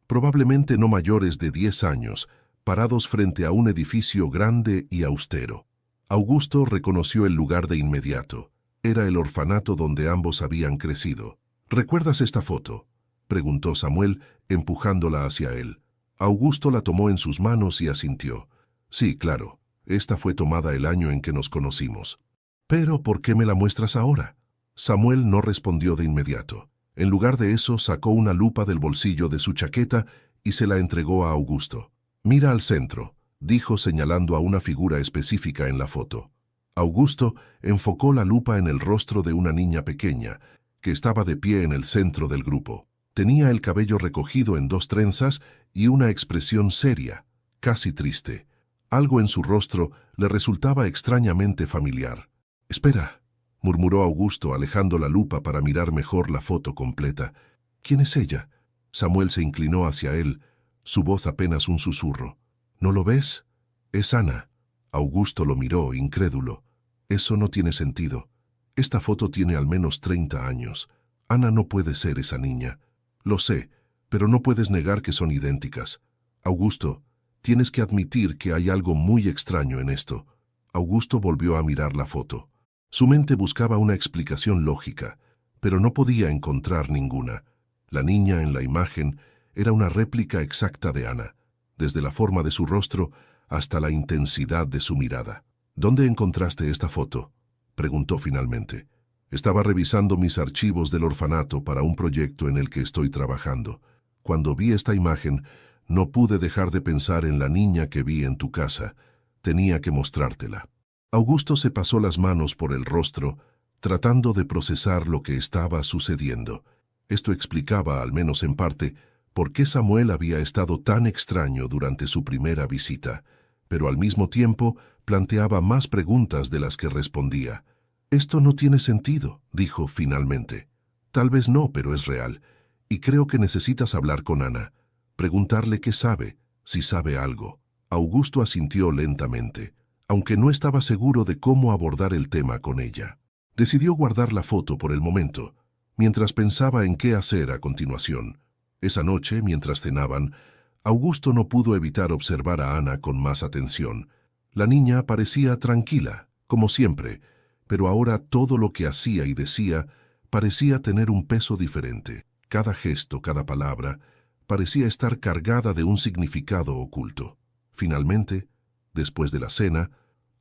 probablemente no mayores de 10 años, parados frente a un edificio grande y austero. Augusto reconoció el lugar de inmediato. Era el orfanato donde ambos habían crecido. ¿Recuerdas esta foto?, preguntó Samuel, empujándola hacia él. Augusto la tomó en sus manos y asintió. Sí, claro, esta fue tomada el año en que nos conocimos. ¿Pero por qué me la muestras ahora? Samuel no respondió de inmediato. En lugar de eso, sacó una lupa del bolsillo de su chaqueta y se la entregó a Augusto. Mira al centro, dijo señalando a una figura específica en la foto. Augusto enfocó la lupa en el rostro de una niña pequeña, que estaba de pie en el centro del grupo. Tenía el cabello recogido en 2 trenzas y una expresión seria, casi triste. Algo en su rostro le resultaba extrañamente familiar. «Espera», murmuró Augusto, alejando la lupa para mirar mejor la foto completa. «¿Quién es ella?». Samuel se inclinó hacia él, su voz apenas un susurro. «¿No lo ves? Es Ana». Augusto lo miró, incrédulo. «Eso no tiene sentido. Esta foto tiene al menos 30 años. Ana no puede ser esa niña». «Lo sé, pero no puedes negar que son idénticas. Augusto, tienes que admitir que hay algo muy extraño en esto». Augusto volvió a mirar la foto. Su mente buscaba una explicación lógica, pero no podía encontrar ninguna. La niña en la imagen era una réplica exacta de Ana, desde la forma de su rostro hasta la intensidad de su mirada. «¿Dónde encontraste esta foto?», preguntó finalmente. «Estaba revisando mis archivos del orfanato para un proyecto en el que estoy trabajando. Cuando vi esta imagen, no pude dejar de pensar en la niña que vi en tu casa. Tenía que mostrártela». Augusto se pasó las manos por el rostro, tratando de procesar lo que estaba sucediendo. Esto explicaba, al menos en parte, por qué Samuel había estado tan extraño durante su primera visita, pero al mismo tiempo planteaba más preguntas de las que respondía. «Esto no tiene sentido», dijo finalmente. «Tal vez no, pero es real, y creo que necesitas hablar con Ana, preguntarle qué sabe, si sabe algo». Augusto asintió lentamente, aunque no estaba seguro de cómo abordar el tema con ella. Decidió guardar la foto por el momento, mientras pensaba en qué hacer a continuación. Esa noche, mientras cenaban, Augusto no pudo evitar observar a Ana con más atención. La niña parecía tranquila, como siempre, pero ahora todo lo que hacía y decía parecía tener un peso diferente. Cada gesto, cada palabra, parecía estar cargada de un significado oculto. Finalmente, después de la cena,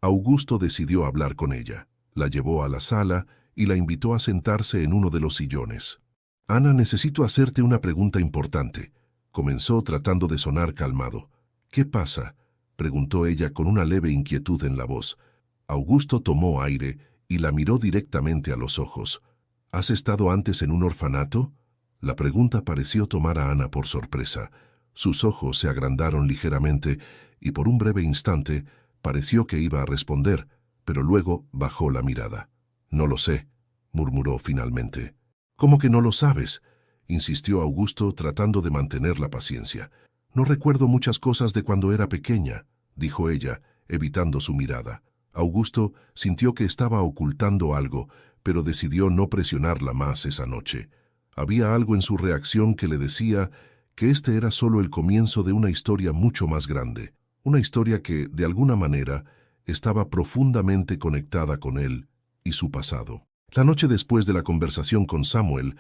Augusto decidió hablar con ella. La llevó a la sala y la invitó a sentarse en uno de los sillones. «Ana, necesito hacerte una pregunta importante», comenzó tratando de sonar calmado. «¿Qué pasa?», preguntó ella con una leve inquietud en la voz. Augusto tomó aire y la miró directamente a los ojos. «¿Has estado antes en un orfanato?». La pregunta pareció tomar a Ana por sorpresa. Sus ojos se agrandaron ligeramente y por un breve instante pareció que iba a responder, pero luego bajó la mirada. «No lo sé», murmuró finalmente. «¿Cómo que no lo sabes?», insistió Augusto tratando de mantener la paciencia. «No recuerdo muchas cosas de cuando era pequeña», dijo ella, evitando su mirada. Augusto sintió que estaba ocultando algo, pero decidió no presionarla más esa noche. Había algo en su reacción que le decía que este era solo el comienzo de una historia mucho más grande, una historia que, de alguna manera, estaba profundamente conectada con él y su pasado. La noche después de la conversación con Samuel,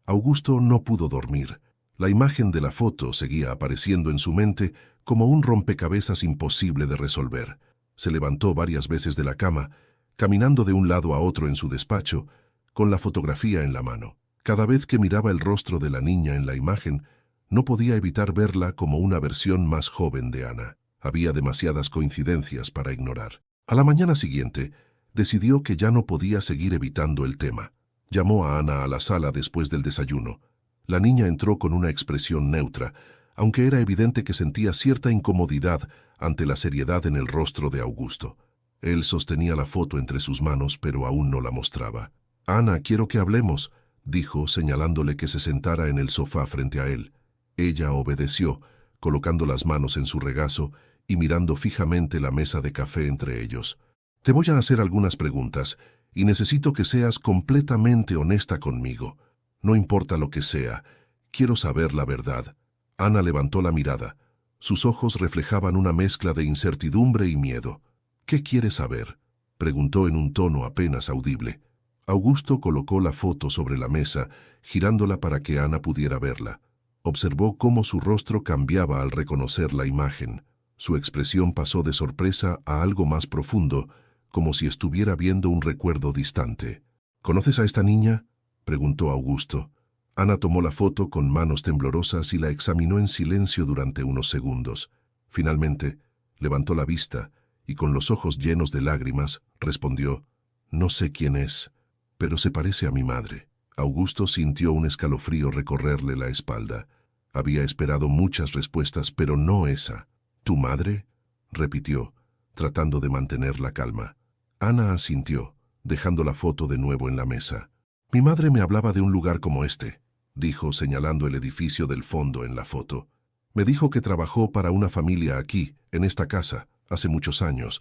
Augusto no pudo dormir. La imagen de la foto seguía apareciendo en su mente como un rompecabezas imposible de resolver. Se levantó varias veces de la cama, caminando de un lado a otro en su despacho, con la fotografía en la mano. Cada vez que miraba el rostro de la niña en la imagen, no podía evitar verla como una versión más joven de Ana. Había demasiadas coincidencias para ignorar. A la mañana siguiente, decidió que ya no podía seguir evitando el tema. Llamó a Ana a la sala después del desayuno. La niña entró con una expresión neutra, aunque era evidente que sentía cierta incomodidad ante la seriedad en el rostro de Augusto. Él sostenía la foto entre sus manos, pero aún no la mostraba. «Ana, quiero que hablemos», dijo, señalándole que se sentara en el sofá frente a él. Ella obedeció, colocando las manos en su regazo y mirando fijamente la mesa de café entre ellos. «Te voy a hacer algunas preguntas, y necesito que seas completamente honesta conmigo. No importa lo que sea, quiero saber la verdad». Ana levantó la mirada. Sus ojos reflejaban una mezcla de incertidumbre y miedo. «¿Qué quieres saber?». preguntó en un tono apenas audible. Augusto colocó la foto sobre la mesa, girándola para que Ana pudiera verla. Observó cómo su rostro cambiaba al reconocer la imagen. Su expresión pasó de sorpresa a algo más profundo, como si estuviera viendo un recuerdo distante. ¿Conoces a esta niña?, preguntó Augusto. Ana tomó la foto con manos temblorosas y la examinó en silencio durante unos segundos. Finalmente, levantó la vista y con los ojos llenos de lágrimas, respondió: «No sé quién es, pero se parece a mi madre». Augusto sintió un escalofrío recorrerle la espalda. Había esperado muchas respuestas, pero no esa. «¿Tu madre?», repitió, tratando de mantener la calma. Ana asintió, dejando la foto de nuevo en la mesa. «Mi madre me hablaba de un lugar como este», dijo, señalando el edificio del fondo en la foto. «Me dijo que trabajó para una familia aquí, en esta casa, hace muchos años,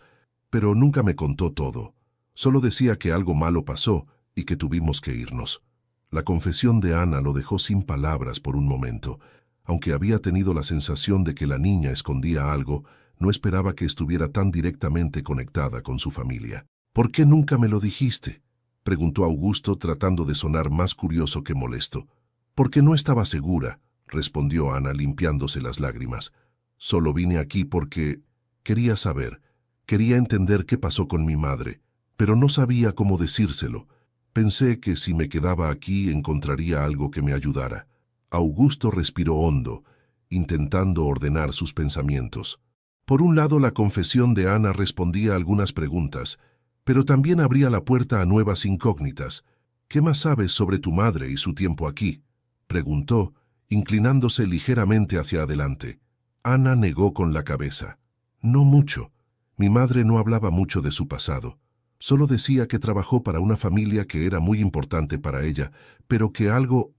pero nunca me contó todo. Solo decía que algo malo pasó y que tuvimos que irnos». La confesión de Ana lo dejó sin palabras por un momento. Aunque había tenido la sensación de que la niña escondía algo, no esperaba que estuviera tan directamente conectada con su familia. «¿Por qué nunca me lo dijiste?», preguntó Augusto, tratando de sonar más curioso que molesto. «Porque no estaba segura», respondió Ana, limpiándose las lágrimas. «Solo vine aquí porque quería saber, quería entender qué pasó con mi madre, pero no sabía cómo decírselo. Pensé que si me quedaba aquí encontraría algo que me ayudara». Augusto respiró hondo, intentando ordenar sus pensamientos. Por un lado, la confesión de Ana respondía a algunas preguntas, pero también abría la puerta a nuevas incógnitas. «¿Qué más sabes sobre tu madre y su tiempo aquí?», preguntó, inclinándose ligeramente hacia adelante. Ana negó con la cabeza. «No mucho. Mi madre no hablaba mucho de su pasado. Solo decía que trabajó para una familia que era muy importante para ella, pero que algo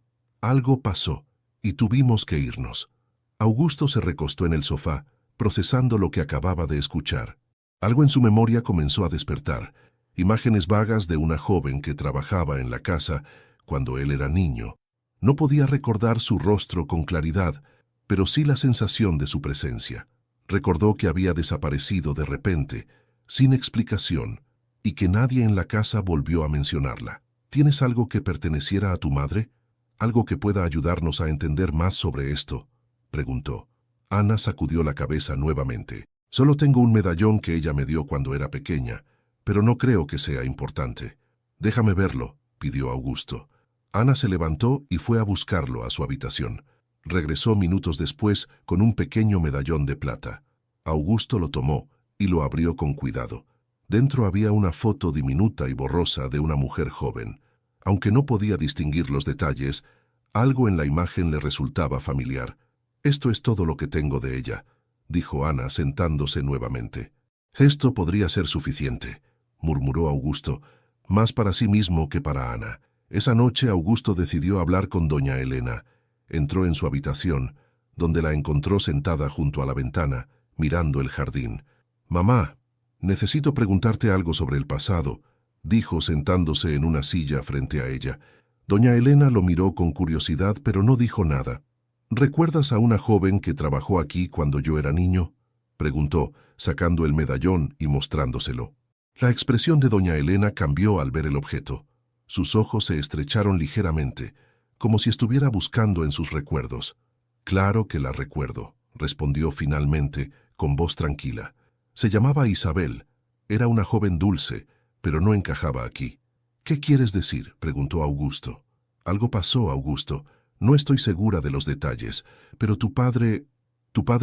pasó, y tuvimos que irnos». Augusto se recostó en el sofá, procesando lo que acababa de escuchar. Algo en su memoria comenzó a despertar. Imágenes vagas de una joven que trabajaba en la casa cuando él era niño. No podía recordar su rostro con claridad, pero sí la sensación de su presencia. Recordó que había desaparecido de repente, sin explicación, y que nadie en la casa volvió a mencionarla. «¿Tienes algo que perteneciera a tu madre? ¿Algo que pueda ayudarnos a entender más sobre esto?», preguntó. Ana sacudió la cabeza nuevamente. «Solo tengo un medallón que ella me dio cuando era pequeña, pero no creo que sea importante». «Déjame verlo», pidió Augusto. Ana se levantó y fue a buscarlo a su habitación. Regresó minutos después con un pequeño medallón de plata. Augusto lo tomó y lo abrió con cuidado. Dentro había una foto diminuta y borrosa de una mujer joven. Aunque no podía distinguir los detalles, algo en la imagen le resultaba familiar. «Esto es todo lo que tengo de ella», dijo Ana, sentándose nuevamente. «Esto podría ser suficiente», murmuró Augusto, más para sí mismo que para Ana. Esa noche Augusto decidió hablar con doña Elena. Entró en su habitación, donde la encontró sentada junto a la ventana, mirando el jardín. «Mamá, necesito preguntarte algo sobre el pasado», dijo sentándose en una silla frente a ella. Doña Elena lo miró con curiosidad, pero no dijo nada. «¿Recuerdas a una joven que trabajó aquí cuando yo era niño?», preguntó, sacando el medallón y mostrándoselo. La expresión de doña Elena cambió al ver el objeto. Sus ojos se estrecharon ligeramente, como si estuviera buscando en sus recuerdos. «Claro que la recuerdo», respondió finalmente, con voz tranquila. «Se llamaba Isabel. Era una joven dulce, pero no encajaba aquí». «¿Qué quieres decir?», preguntó Augusto. «Algo pasó, Augusto. No estoy segura de los detalles, pero tu padre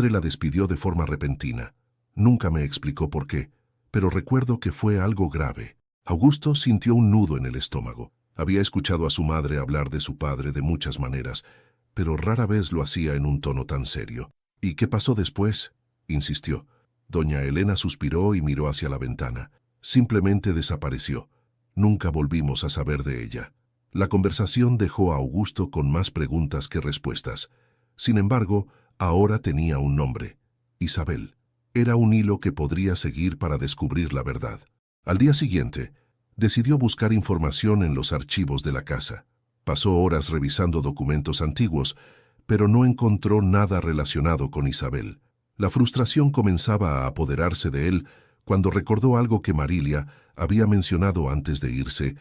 la despidió de forma repentina. Nunca me explicó por qué, pero recuerdo que fue algo grave». Augusto sintió un nudo en el estómago. Había escuchado a su madre hablar de su padre de muchas maneras, pero rara vez lo hacía en un tono tan serio. «¿Y qué pasó después?», insistió. Doña Elena suspiró y miró hacia la ventana. «Simplemente desapareció. Nunca volvimos a saber de ella». La conversación dejó a Augusto con más preguntas que respuestas. Sin embargo, ahora tenía un nombre: Isabel. Era un hilo que podría seguir para descubrir la verdad. Al día siguiente, decidió buscar información en los archivos de la casa. Pasó horas revisando documentos antiguos, pero no encontró nada relacionado con Isabel. La frustración comenzaba a apoderarse de él cuando recordó algo que Marilia había mencionado antes de irse,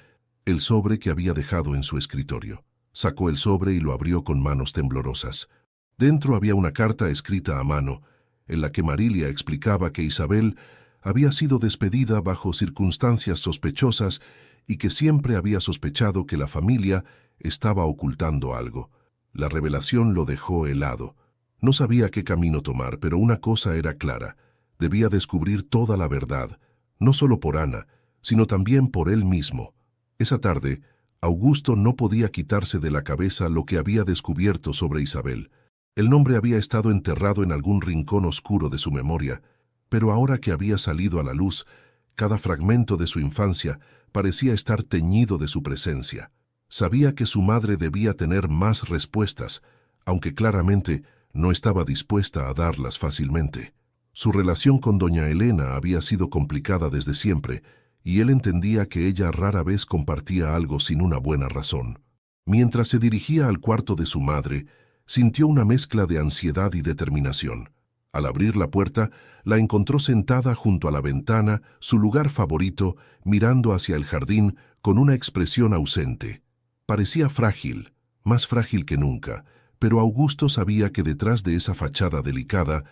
el sobre que había dejado en su escritorio. Sacó el sobre y lo abrió con manos temblorosas. Dentro había una carta escrita a mano, en la que Marilia explicaba que Isabel había sido despedida bajo circunstancias sospechosas y que siempre había sospechado que la familia estaba ocultando algo. La revelación lo dejó helado. No sabía qué camino tomar, pero una cosa era clara. Debía descubrir toda la verdad, no solo por Ana, sino también por él mismo. Esa tarde, Augusto no podía quitarse de la cabeza lo que había descubierto sobre Isabel. El nombre había estado enterrado en algún rincón oscuro de su memoria, pero ahora que había salido a la luz, cada fragmento de su infancia parecía estar teñido de su presencia. Sabía que su madre debía tener más respuestas, aunque claramente no estaba dispuesta a darlas fácilmente. Su relación con doña Elena había sido complicada desde siempre, y él entendía que ella rara vez compartía algo sin una buena razón. Mientras se dirigía al cuarto de su madre, sintió una mezcla de ansiedad y determinación. Al abrir la puerta, la encontró sentada junto a la ventana, su lugar favorito, mirando hacia el jardín con una expresión ausente. Parecía frágil, más frágil que nunca, pero Augusto sabía que detrás de esa fachada delicada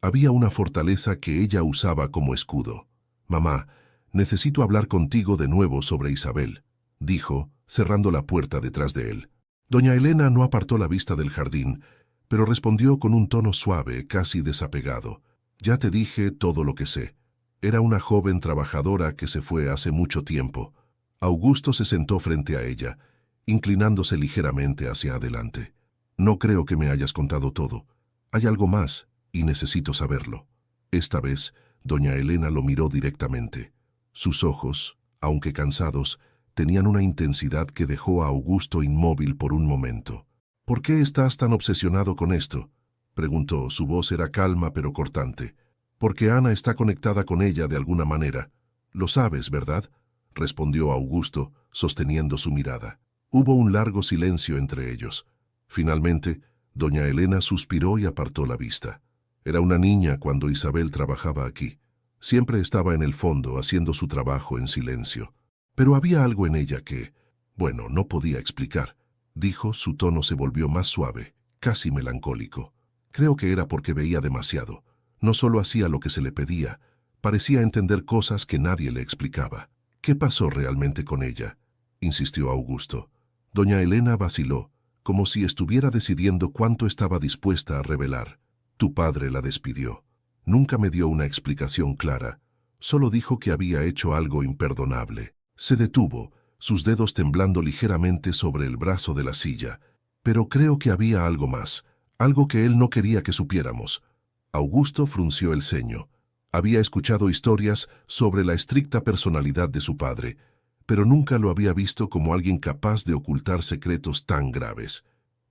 había una fortaleza que ella usaba como escudo. «Mamá, necesito hablar contigo de nuevo sobre Isabel», dijo, cerrando la puerta detrás de él. Doña Elena no apartó la vista del jardín, pero respondió con un tono suave, casi desapegado. «Ya te dije todo lo que sé. Era una joven trabajadora que se fue hace mucho tiempo». Augusto se sentó frente a ella, inclinándose ligeramente hacia adelante. «No creo que me hayas contado todo. Hay algo más, y necesito saberlo». Esta vez, doña Elena lo miró directamente. Sus ojos, aunque cansados, tenían una intensidad que dejó a Augusto inmóvil por un momento. «¿Por qué estás tan obsesionado con esto?», preguntó. Su voz era calma pero cortante. «Porque Ana está conectada con ella de alguna manera. Lo sabes, ¿verdad?», respondió Augusto, sosteniendo su mirada. Hubo un largo silencio entre ellos. Finalmente, doña Elena suspiró y apartó la vista. Era una niña cuando Isabel trabajaba aquí. Siempre estaba en el fondo, haciendo su trabajo en silencio. Pero había algo en ella que, bueno, no podía explicar. Dijo, su tono se volvió más suave, casi melancólico. Creo que era porque veía demasiado. No solo hacía lo que se le pedía, parecía entender cosas que nadie le explicaba. «¿Qué pasó realmente con ella?», insistió Augusto. Doña Elena vaciló, como si estuviera decidiendo cuánto estaba dispuesta a revelar. «Tu padre la despidió. Nunca me dio una explicación clara. Solo dijo que había hecho algo imperdonable». Se detuvo, sus dedos temblando ligeramente sobre el brazo de la silla. «Pero creo que había algo más, algo que él no quería que supiéramos». Augusto frunció el ceño. Había escuchado historias sobre la estricta personalidad de su padre, pero nunca lo había visto como alguien capaz de ocultar secretos tan graves.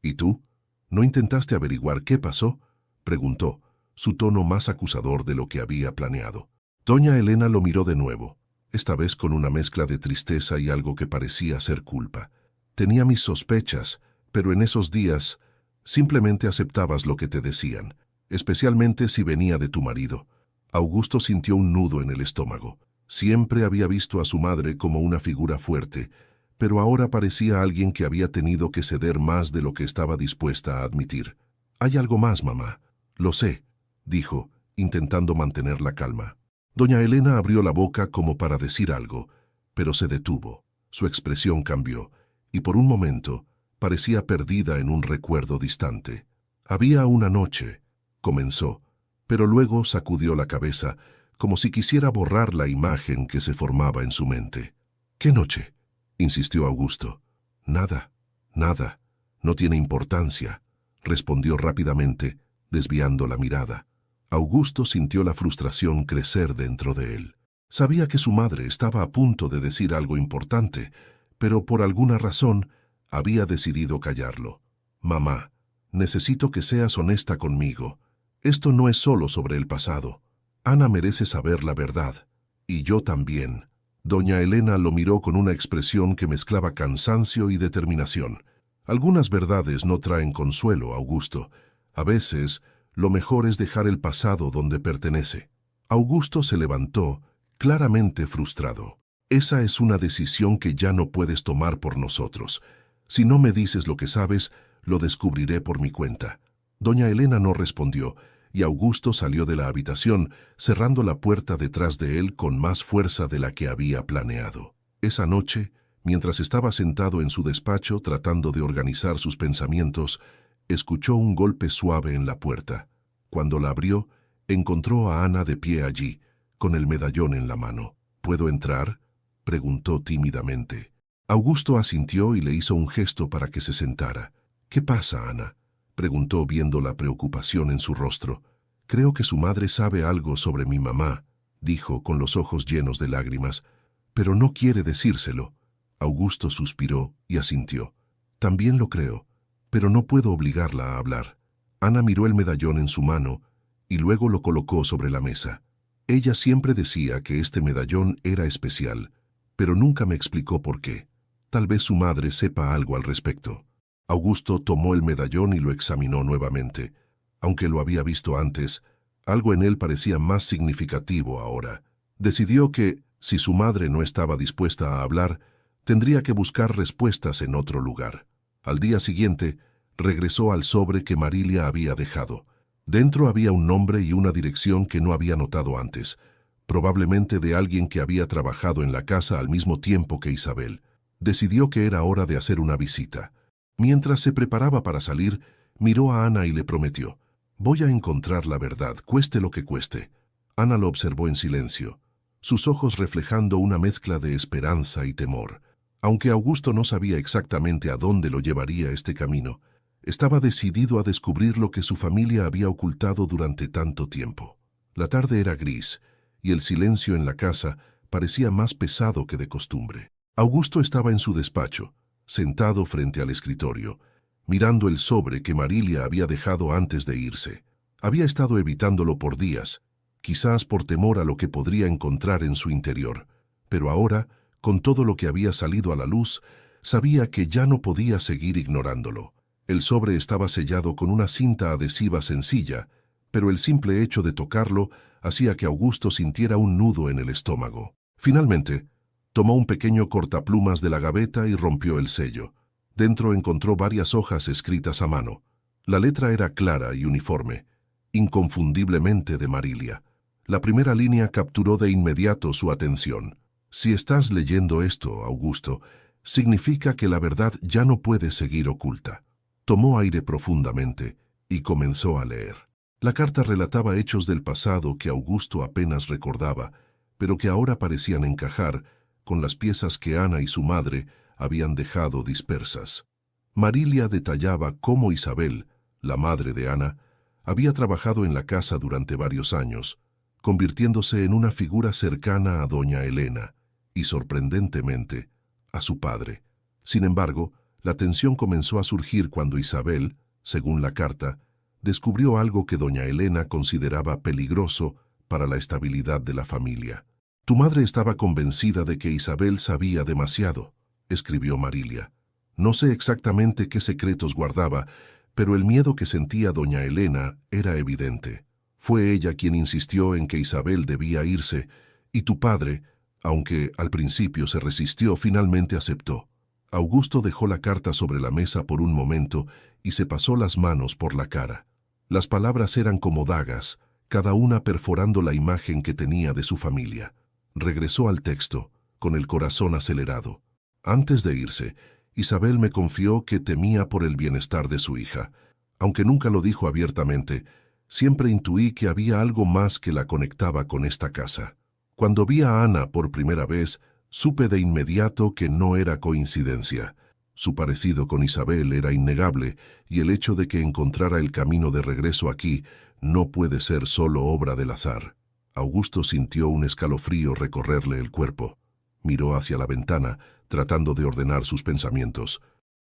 «¿Y tú? ¿No intentaste averiguar qué pasó?», preguntó, su tono más acusador de lo que había planeado. Doña Elena lo miró de nuevo, esta vez con una mezcla de tristeza y algo que parecía ser culpa. «Tenía mis sospechas, pero en esos días simplemente aceptabas lo que te decían, especialmente si venía de tu marido». Augusto sintió un nudo en el estómago. Siempre había visto a su madre como una figura fuerte, pero ahora parecía alguien que había tenido que ceder más de lo que estaba dispuesta a admitir. «Hay algo más, mamá». «Lo sé», dijo, intentando mantener la calma. Doña Elena abrió la boca como para decir algo, pero se detuvo. Su expresión cambió, y por un momento parecía perdida en un recuerdo distante. «Había una noche», comenzó, pero luego sacudió la cabeza, como si quisiera borrar la imagen que se formaba en su mente. «¿Qué noche?», insistió Augusto. «Nada, nada, no tiene importancia», respondió rápidamente, desviando la mirada. Augusto sintió la frustración crecer dentro de él. Sabía que su madre estaba a punto de decir algo importante, pero por alguna razón había decidido callarlo. «Mamá, necesito que seas honesta conmigo. Esto no es solo sobre el pasado. Ana merece saber la verdad. Y yo también». Doña Elena lo miró con una expresión que mezclaba cansancio y determinación. «Algunas verdades no traen consuelo, Augusto. A veces, lo mejor es dejar el pasado donde pertenece». Augusto se levantó, claramente frustrado. Esa es una decisión que ya no puedes tomar por nosotros. Si no me dices lo que sabes, lo descubriré por mi cuenta. Doña Elena no respondió, y Augusto salió de la habitación, cerrando la puerta detrás de él con más fuerza de la que había planeado. Esa noche, mientras estaba sentado en su despacho tratando de organizar sus pensamientos, escuchó un golpe suave en la puerta. Cuando la abrió, encontró a Ana de pie allí, con el medallón en la mano. ¿Puedo entrar?, preguntó tímidamente. Augusto asintió y le hizo un gesto para que se sentara. ¿Qué pasa, Ana?, preguntó viendo la preocupación en su rostro. Creo que su madre sabe algo sobre mi mamá, dijo con los ojos llenos de lágrimas, pero no quiere decírselo. Augusto suspiró y asintió. También lo creo, pero no puedo obligarla a hablar. Ana miró el medallón en su mano y luego lo colocó sobre la mesa. Ella siempre decía que este medallón era especial, pero nunca me explicó por qué. Tal vez su madre sepa algo al respecto. Augusto tomó el medallón y lo examinó nuevamente. Aunque lo había visto antes, algo en él parecía más significativo ahora. Decidió que, si su madre no estaba dispuesta a hablar, tendría que buscar respuestas en otro lugar. Al día siguiente, regresó al sobre que Marilia había dejado. Dentro había un nombre y una dirección que no había notado antes, probablemente de alguien que había trabajado en la casa al mismo tiempo que Isabel. Decidió que era hora de hacer una visita. Mientras se preparaba para salir, miró a Ana y le prometió: «Voy a encontrar la verdad, cueste lo que cueste». Ana lo observó en silencio, sus ojos reflejando una mezcla de esperanza y temor. Aunque Augusto no sabía exactamente a dónde lo llevaría este camino, estaba decidido a descubrir lo que su familia había ocultado durante tanto tiempo. La tarde era gris, y el silencio en la casa parecía más pesado que de costumbre. Augusto estaba en su despacho, sentado frente al escritorio, mirando el sobre que Marilia había dejado antes de irse. Había estado evitándolo por días, quizás por temor a lo que podría encontrar en su interior, pero ahora, con todo lo que había salido a la luz, sabía que ya no podía seguir ignorándolo. El sobre estaba sellado con una cinta adhesiva sencilla, pero el simple hecho de tocarlo hacía que Augusto sintiera un nudo en el estómago. Finalmente, tomó un pequeño cortaplumas de la gaveta y rompió el sello. Dentro encontró varias hojas escritas a mano. La letra era clara y uniforme, inconfundiblemente de Marilia. La primera línea capturó de inmediato su atención. «Si estás leyendo esto, Augusto, significa que la verdad ya no puede seguir oculta». Tomó aire profundamente y comenzó a leer. La carta relataba hechos del pasado que Augusto apenas recordaba, pero que ahora parecían encajar con las piezas que Ana y su madre habían dejado dispersas. Marilia detallaba cómo Isabel, la madre de Ana, había trabajado en la casa durante varios años, convirtiéndose en una figura cercana a doña Elena y, sorprendentemente, a su padre. Sin embargo, la tensión comenzó a surgir cuando Isabel, según la carta, descubrió algo que doña Elena consideraba peligroso para la estabilidad de la familia. «Tu madre estaba convencida de que Isabel sabía demasiado», escribió Marilia. «No sé exactamente qué secretos guardaba, pero el miedo que sentía doña Elena era evidente. Fue ella quien insistió en que Isabel debía irse, y tu padre, aunque al principio se resistió, finalmente aceptó». Augusto dejó la carta sobre la mesa por un momento y se pasó las manos por la cara. Las palabras eran como dagas, cada una perforando la imagen que tenía de su familia. Regresó al texto, con el corazón acelerado. «Antes de irse, Isabel me confió que temía por el bienestar de su hija. Aunque nunca lo dijo abiertamente, siempre intuí que había algo más que la conectaba con esta casa. Cuando vi a Ana por primera vez, supe de inmediato que no era coincidencia. Su parecido con Isabel era innegable, y el hecho de que encontrara el camino de regreso aquí no puede ser solo obra del azar». Augusto sintió un escalofrío recorrerle el cuerpo. Miró hacia la ventana, tratando de ordenar sus pensamientos.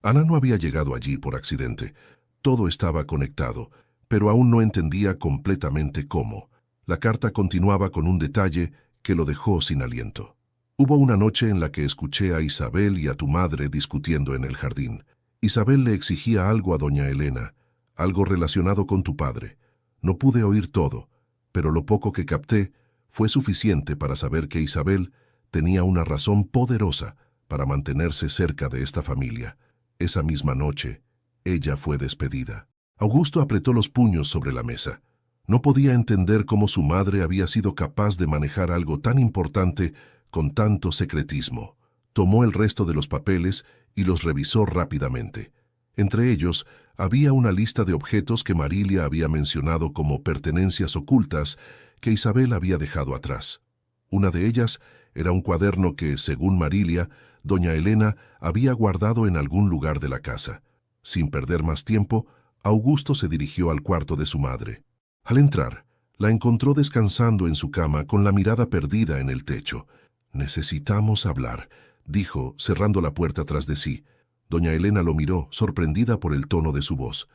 Ana no había llegado allí por accidente. Todo estaba conectado, pero aún no entendía completamente cómo. La carta continuaba con un detalle que lo dejó sin aliento. «Hubo una noche en la que escuché a Isabel y a tu madre discutiendo en el jardín. Isabel le exigía algo a doña Elena, algo relacionado con tu padre. No pude oír todo, pero lo poco que capté Fue suficiente para saber que Isabel tenía una razón poderosa para mantenerse cerca de esta familia. Esa misma noche, ella fue despedida. Augusto apretó los puños sobre la mesa. No podía entender cómo su madre había sido capaz de manejar algo tan importante con tanto secretismo. Tomó el resto de los papeles y los revisó rápidamente. Entre ellos, había una lista de objetos que Marilia había mencionado como pertenencias ocultas que Isabel había dejado atrás. Una de ellas era un cuaderno que, según Marilia, doña Elena había guardado en algún lugar de la casa. Sin perder más tiempo, Augusto se dirigió al cuarto de su madre. Al entrar, la encontró descansando en su cama con la mirada perdida en el techo. «Necesitamos hablar», dijo, cerrando la puerta tras de sí. Doña Elena lo miró, sorprendida por el tono de su voz.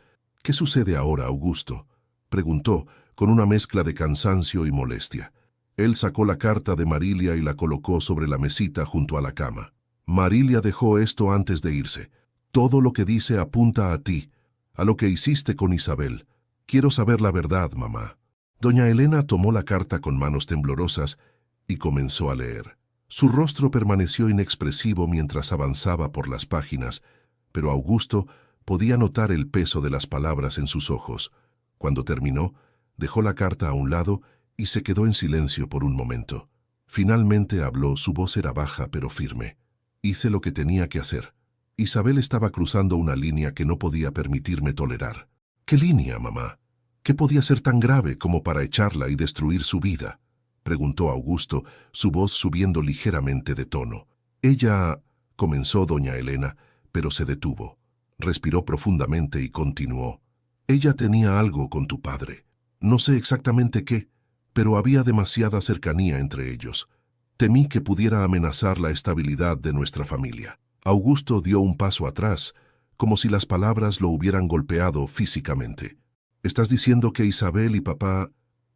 «¿Qué sucede ahora, Augusto?», preguntó, con una mezcla de cansancio y molestia. Él sacó la carta de Marilia y la colocó sobre la mesita junto a la cama. «Marilia dejó esto antes de irse. Todo lo que dice apunta a ti, a lo que hiciste con Isabel. Quiero saber la verdad, mamá». Doña Elena tomó la carta con manos temblorosas y comenzó a leer. Su rostro permaneció inexpresivo mientras avanzaba por las páginas, pero Augusto podía notar el peso de las palabras en sus ojos. Cuando terminó, dejó la carta a un lado y se quedó en silencio por un momento. Finalmente habló, su voz era baja pero firme. «Hice lo que tenía que hacer. Isabel estaba cruzando una línea que no podía permitirme tolerar». «¿Qué línea, mamá? ¿Qué podía ser tan grave como para echarla y destruir su vida?», preguntó Augusto, su voz subiendo ligeramente de tono. «Ella», comenzó doña Elena, pero se detuvo. Respiró profundamente y continuó. «Ella tenía algo con tu padre. No sé exactamente qué, pero había demasiada cercanía entre ellos. Temí que pudiera amenazar la estabilidad de nuestra familia». Augusto dio un paso atrás, como si las palabras lo hubieran golpeado físicamente. «¿Estás diciendo que Isabel y papá...?»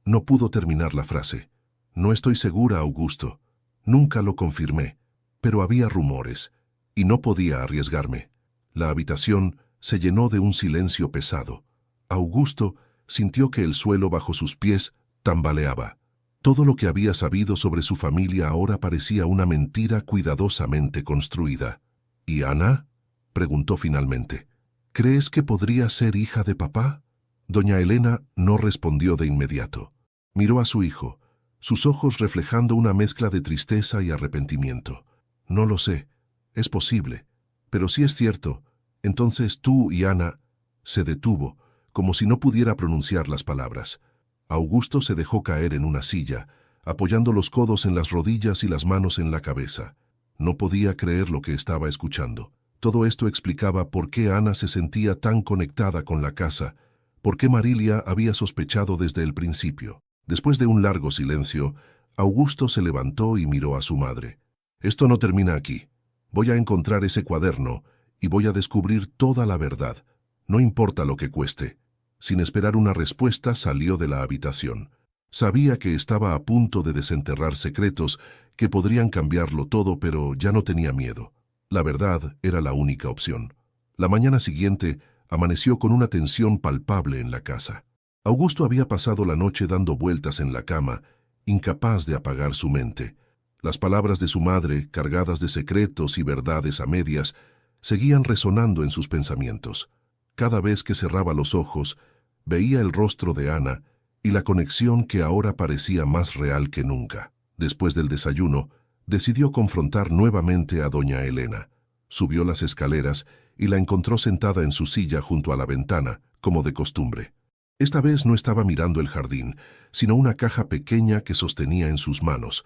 No pudo terminar la frase. «No estoy segura, Augusto. Nunca lo confirmé, pero había rumores, y no podía arriesgarme». La habitación se llenó de un silencio pesado. Augusto sintió que el suelo bajo sus pies tambaleaba. Todo lo que había sabido sobre su familia ahora parecía una mentira cuidadosamente construida. «¿Y Ana?», preguntó finalmente. «¿Crees que podría ser hija de papá?». Doña Elena no respondió de inmediato. Miró a su hijo, sus ojos reflejando una mezcla de tristeza y arrepentimiento. «No lo sé. Es posible. Pero si es cierto, entonces tú y Ana...». Se detuvo, como si no pudiera pronunciar las palabras. Augusto se dejó caer en una silla, apoyando los codos en las rodillas y las manos en la cabeza. No podía creer lo que estaba escuchando. Todo esto explicaba por qué Ana se sentía tan conectada con la casa, por qué Marilia había sospechado desde el principio. Después de un largo silencio, Augusto se levantó y miró a su madre. «Esto no termina aquí. Voy a encontrar ese cuaderno y voy a descubrir toda la verdad. No importa lo que cueste». Sin esperar una respuesta, salió de la habitación. Sabía que estaba a punto de desenterrar secretos que podrían cambiarlo todo, pero ya no tenía miedo. La verdad era la única opción. La mañana siguiente amaneció con una tensión palpable en la casa. Augusto había pasado la noche dando vueltas en la cama, incapaz de apagar su mente. Las palabras de su madre, cargadas de secretos y verdades a medias, seguían resonando en sus pensamientos. Cada vez que cerraba los ojos, veía el rostro de Ana y la conexión que ahora parecía más real que nunca. Después del desayuno, decidió confrontar nuevamente a doña Elena. Subió las escaleras y la encontró sentada en su silla junto a la ventana, como de costumbre. Esta vez no estaba mirando el jardín, sino una caja pequeña que sostenía en sus manos,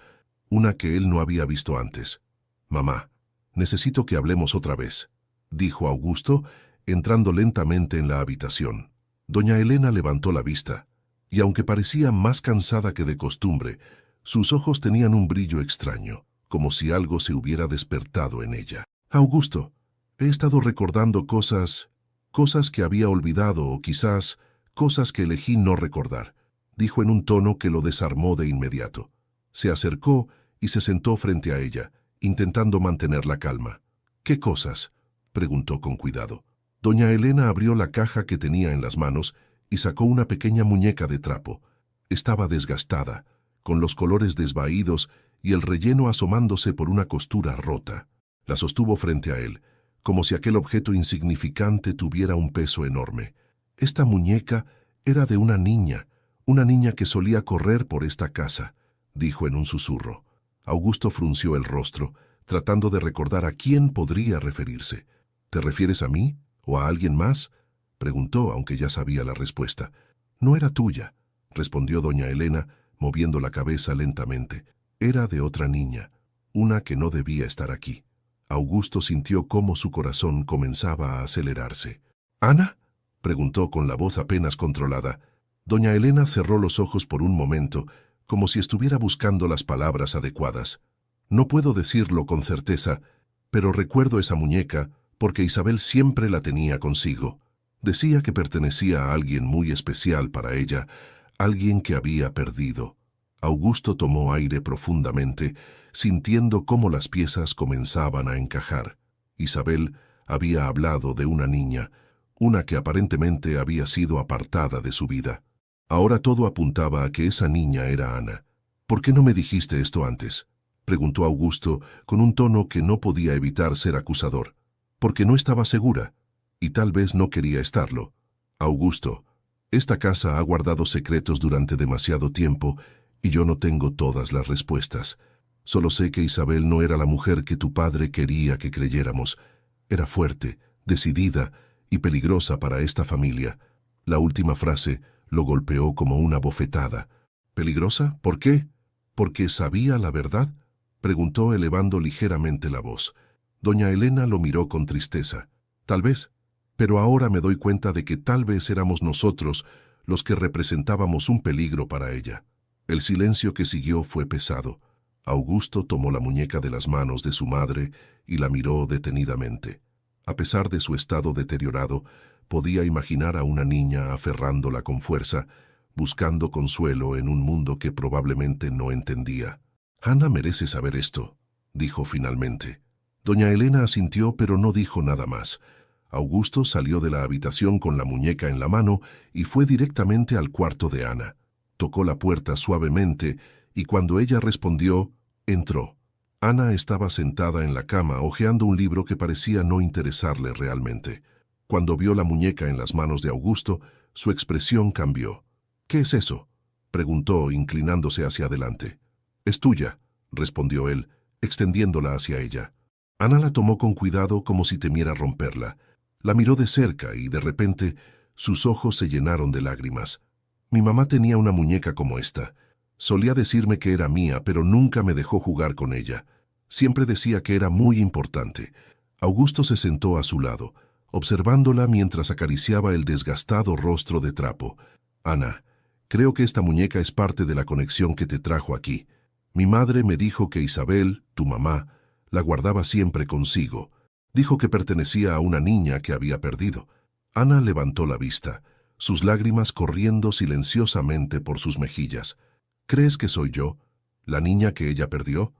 una que él no había visto antes. «Mamá, necesito que hablemos otra vez», dijo Augusto, entrando lentamente en la habitación. Doña Elena levantó la vista, y aunque parecía más cansada que de costumbre, sus ojos tenían un brillo extraño, como si algo se hubiera despertado en ella. «Augusto, he estado recordando cosas que había olvidado o quizás cosas que elegí no recordar», dijo en un tono que lo desarmó de inmediato. Se acercó y se sentó frente a ella, intentando mantener la calma. «¿Qué cosas?», preguntó con cuidado. Doña Elena abrió la caja que tenía en las manos y sacó una pequeña muñeca de trapo. Estaba desgastada, con los colores desvaídos y el relleno asomándose por una costura rota. La sostuvo frente a él, como si aquel objeto insignificante tuviera un peso enorme. Esta muñeca era de una niña que solía correr por esta casa, dijo en un susurro. Augusto frunció el rostro, tratando de recordar a quién podría referirse. ¿Te refieres a mí o a alguien más?, preguntó, aunque ya sabía la respuesta. No era tuya, respondió doña Elena, moviendo la cabeza lentamente. Era de otra niña, una que no debía estar aquí. Augusto sintió cómo su corazón comenzaba a acelerarse. ¿Ana?, preguntó con la voz apenas controlada. Doña Elena cerró los ojos por un momento, como si estuviera buscando las palabras adecuadas. No puedo decirlo con certeza, pero recuerdo esa muñeca porque Isabel siempre la tenía consigo. Decía que pertenecía a alguien muy especial para ella, alguien que había perdido. Augusto tomó aire profundamente, sintiendo cómo las piezas comenzaban a encajar. Isabel había hablado de una niña, una que aparentemente había sido apartada de su vida. Ahora todo apuntaba a que esa niña era Ana. ¿Por qué no me dijiste esto antes?, preguntó Augusto con un tono que no podía evitar ser acusador. Porque no estaba segura, y tal vez no quería estarlo. Augusto, esta casa ha guardado secretos durante demasiado tiempo y yo no tengo todas las respuestas. Solo sé que Isabel no era la mujer que tu padre quería que creyéramos. Era fuerte, decidida y peligrosa para esta familia. La última frase lo golpeó como una bofetada. ¿Peligrosa? ¿Por qué? ¿Porque sabía la verdad?, preguntó elevando ligeramente la voz. Doña Elena lo miró con tristeza. Tal vez, pero ahora me doy cuenta de que tal vez éramos nosotros los que representábamos un peligro para ella. El silencio que siguió fue pesado. Augusto tomó la muñeca de las manos de su madre y la miró detenidamente. A pesar de su estado deteriorado, podía imaginar a una niña aferrándola con fuerza, buscando consuelo en un mundo que probablemente no entendía. «Ana merece saber esto», dijo finalmente. Doña Elena asintió, pero no dijo nada más. Augusto salió de la habitación con la muñeca en la mano y fue directamente al cuarto de Ana. Tocó la puerta suavemente y cuando ella respondió, entró. Ana estaba sentada en la cama hojeando un libro que parecía no interesarle realmente. Cuando vio la muñeca en las manos de Augusto, su expresión cambió. «¿Qué es eso?», preguntó, inclinándose hacia adelante. «Es tuya», respondió él, extendiéndola hacia ella. Ana la tomó con cuidado como si temiera romperla. La miró de cerca y, de repente, sus ojos se llenaron de lágrimas. «Mi mamá tenía una muñeca como esta. Solía decirme que era mía, pero nunca me dejó jugar con ella. Siempre decía que era muy importante». Augusto se sentó a su lado, observándola mientras acariciaba el desgastado rostro de trapo. «Ana, creo que esta muñeca es parte de la conexión que te trajo aquí. Mi madre me dijo que Isabel, tu mamá, la guardaba siempre consigo. Dijo que pertenecía a una niña que había perdido». Ana levantó la vista, sus lágrimas corriendo silenciosamente por sus mejillas. «¿Crees que soy yo, la niña que ella perdió?».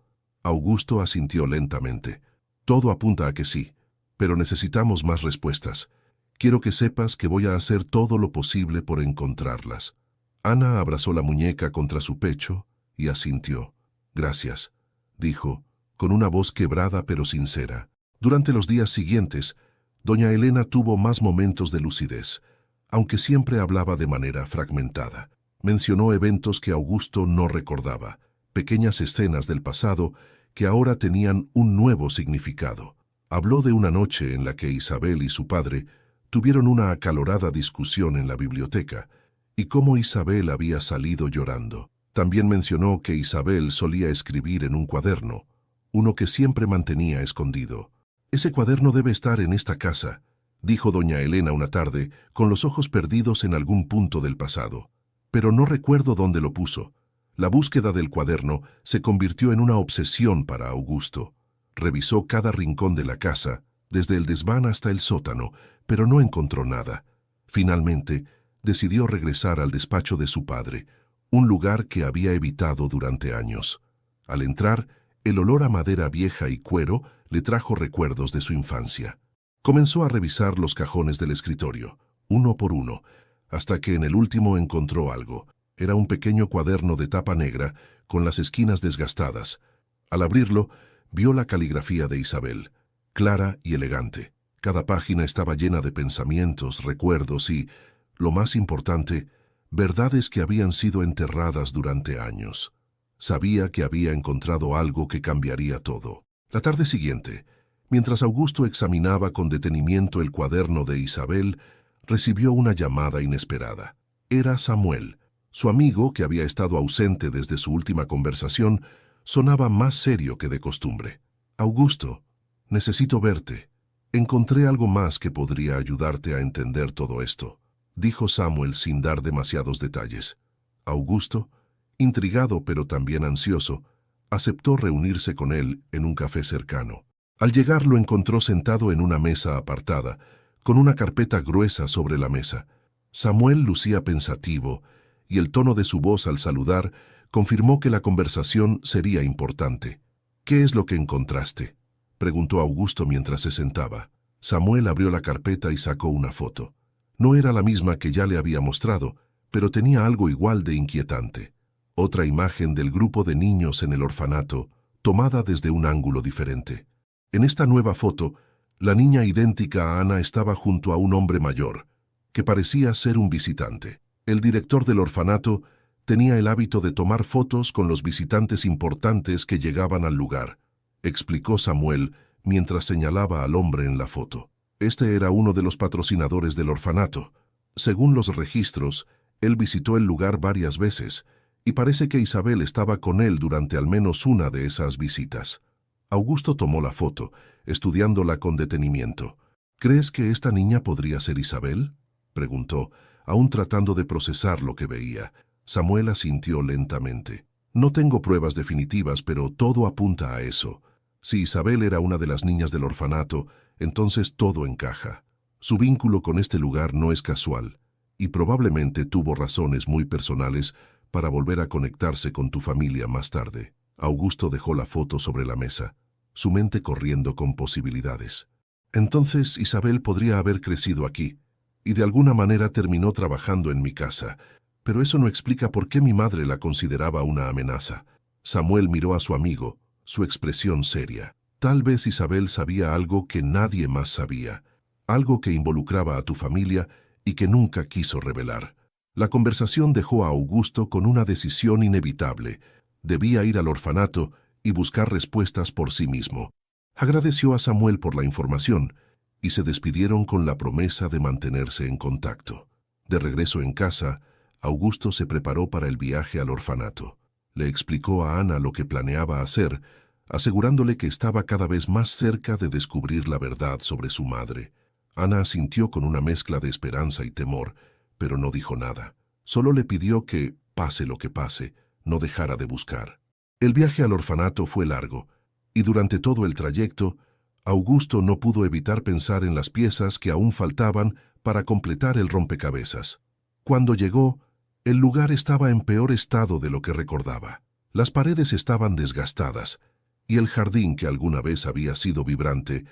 Augusto asintió lentamente. «Todo apunta a que sí, pero necesitamos más respuestas. Quiero que sepas que voy a hacer todo lo posible por encontrarlas». Ana abrazó la muñeca contra su pecho y asintió. «Gracias», dijo, con una voz quebrada pero sincera. Durante los días siguientes, doña Elena tuvo más momentos de lucidez, aunque siempre hablaba de manera fragmentada. Mencionó eventos que Augusto no recordaba, pequeñas escenas del pasado que ahora tenían un nuevo significado. Habló de una noche en la que Isabel y su padre tuvieron una acalorada discusión en la biblioteca, y cómo Isabel había salido llorando. También mencionó que Isabel solía escribir en un cuaderno, uno que siempre mantenía escondido. «Ese cuaderno debe estar en esta casa», dijo doña Elena una tarde, con los ojos perdidos en algún punto del pasado. «Pero no recuerdo dónde lo puso». La búsqueda del cuaderno se convirtió en una obsesión para Augusto. Revisó cada rincón de la casa, desde el desván hasta el sótano, pero no encontró nada. Finalmente, decidió regresar al despacho de su padre, un lugar que había evitado durante años. Al entrar, el olor a madera vieja y cuero le trajo recuerdos de su infancia. Comenzó a revisar los cajones del escritorio, uno por uno, hasta que en el último encontró algo. Era un pequeño cuaderno de tapa negra con las esquinas desgastadas. Al abrirlo, vio la caligrafía de Isabel, clara y elegante. Cada página estaba llena de pensamientos, recuerdos y, lo más importante, verdades que habían sido enterradas durante años. Sabía que había encontrado algo que cambiaría todo. La tarde siguiente, mientras Augusto examinaba con detenimiento el cuaderno de Isabel, recibió una llamada inesperada. Era Samuel. Su amigo, que había estado ausente desde su última conversación, sonaba más serio que de costumbre. «Augusto, necesito verte. Encontré algo más que podría ayudarte a entender todo esto», dijo Samuel sin dar demasiados detalles. Augusto, intrigado pero también ansioso, aceptó reunirse con él en un café cercano. Al llegar lo encontró sentado en una mesa apartada, con una carpeta gruesa sobre la mesa. Samuel lucía pensativo, y el tono de su voz al saludar confirmó que la conversación sería importante. «¿Qué es lo que encontraste?», preguntó Augusto mientras se sentaba. Samuel abrió la carpeta y sacó una foto. No era la misma que ya le había mostrado, pero tenía algo igual de inquietante. Otra imagen del grupo de niños en el orfanato, tomada desde un ángulo diferente. En esta nueva foto, la niña idéntica a Ana estaba junto a un hombre mayor, que parecía ser un visitante. El director del orfanato tenía el hábito de tomar fotos con los visitantes importantes que llegaban al lugar, explicó Samuel mientras señalaba al hombre en la foto. Este era uno de los patrocinadores del orfanato. Según los registros, él visitó el lugar varias veces, y parece que Isabel estaba con él durante al menos una de esas visitas. Augusto tomó la foto, estudiándola con detenimiento. «¿Crees que esta niña podría ser Isabel?», preguntó, aún tratando de procesar lo que veía. Samuel asintió lentamente. «No tengo pruebas definitivas, pero todo apunta a eso. Si Isabel era una de las niñas del orfanato, entonces todo encaja. Su vínculo con este lugar no es casual, y probablemente tuvo razones muy personales para volver a conectarse con tu familia más tarde». Augusto dejó la foto sobre la mesa, su mente corriendo con posibilidades. «Entonces Isabel podría haber crecido aquí, y de alguna manera terminó trabajando en mi casa, pero eso no explica por qué mi madre la consideraba una amenaza». Samuel miró a su amigo, su expresión seria. «Tal vez Isabel sabía algo que nadie más sabía, algo que involucraba a tu familia y que nunca quiso revelar». La conversación dejó a Augusto con una decisión inevitable. Debía ir al orfanato y buscar respuestas por sí mismo. Agradeció a Samuel por la información y se despidieron con la promesa de mantenerse en contacto. De regreso en casa, Augusto se preparó para el viaje al orfanato. Le explicó a Ana lo que planeaba hacer, asegurándole que estaba cada vez más cerca de descubrir la verdad sobre su madre. Ana asintió con una mezcla de esperanza y temor, pero no dijo nada. Solo le pidió que, pase lo que pase, no dejara de buscar. El viaje al orfanato fue largo, y durante todo el trayecto, Augusto no pudo evitar pensar en las piezas que aún faltaban para completar el rompecabezas. Cuando llegó, el lugar estaba en peor estado de lo que recordaba. Las paredes estaban desgastadas, y el jardín, que alguna vez había sido vibrante,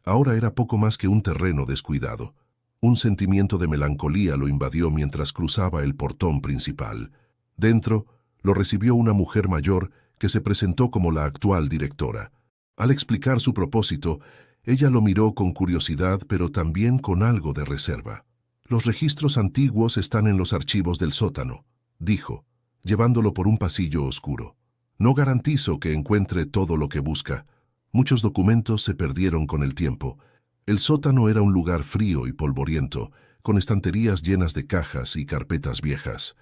ahora era poco más que un terreno descuidado. Un sentimiento de melancolía lo invadió mientras cruzaba el portón principal. Dentro, lo recibió una mujer mayor que se presentó como la actual directora. Al explicar su propósito, ella lo miró con curiosidad, pero también con algo de reserva. «Los registros antiguos están en los archivos del sótano», dijo, llevándolo por un pasillo oscuro. «No garantizo que encuentre todo lo que busca. Muchos documentos se perdieron con el tiempo. El sótano era un lugar frío y polvoriento, con estanterías llenas de cajas y carpetas viejas».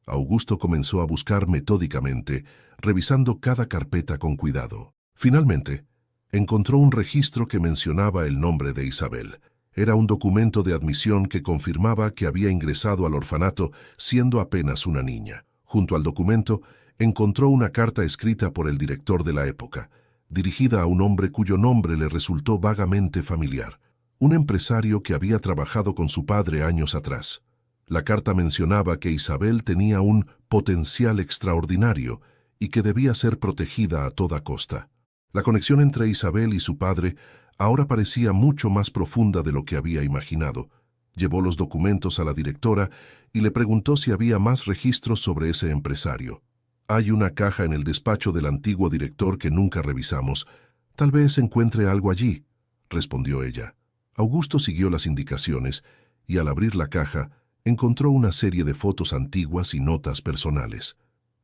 Augusto comenzó a buscar metódicamente, revisando cada carpeta con cuidado. Finalmente, encontró un registro que mencionaba el nombre de Isabel. Era un documento de admisión que confirmaba que había ingresado al orfanato siendo apenas una niña. Junto al documento, encontró una carta escrita por el director de la época, dirigida a un hombre cuyo nombre le resultó vagamente familiar, un empresario que había trabajado con su padre años atrás. La carta mencionaba que Isabel tenía un potencial extraordinario y que debía ser protegida a toda costa. La conexión entre Isabel y su padre ahora parecía mucho más profunda de lo que había imaginado, Llevó los documentos a la directora y le preguntó si había más registros sobre ese empresario. Hay una caja en el despacho del antiguo director que nunca revisamos. Tal vez encuentre algo allí, respondió ella. Augusto siguió las indicaciones y al abrir la caja encontró una serie de fotos antiguas y notas personales.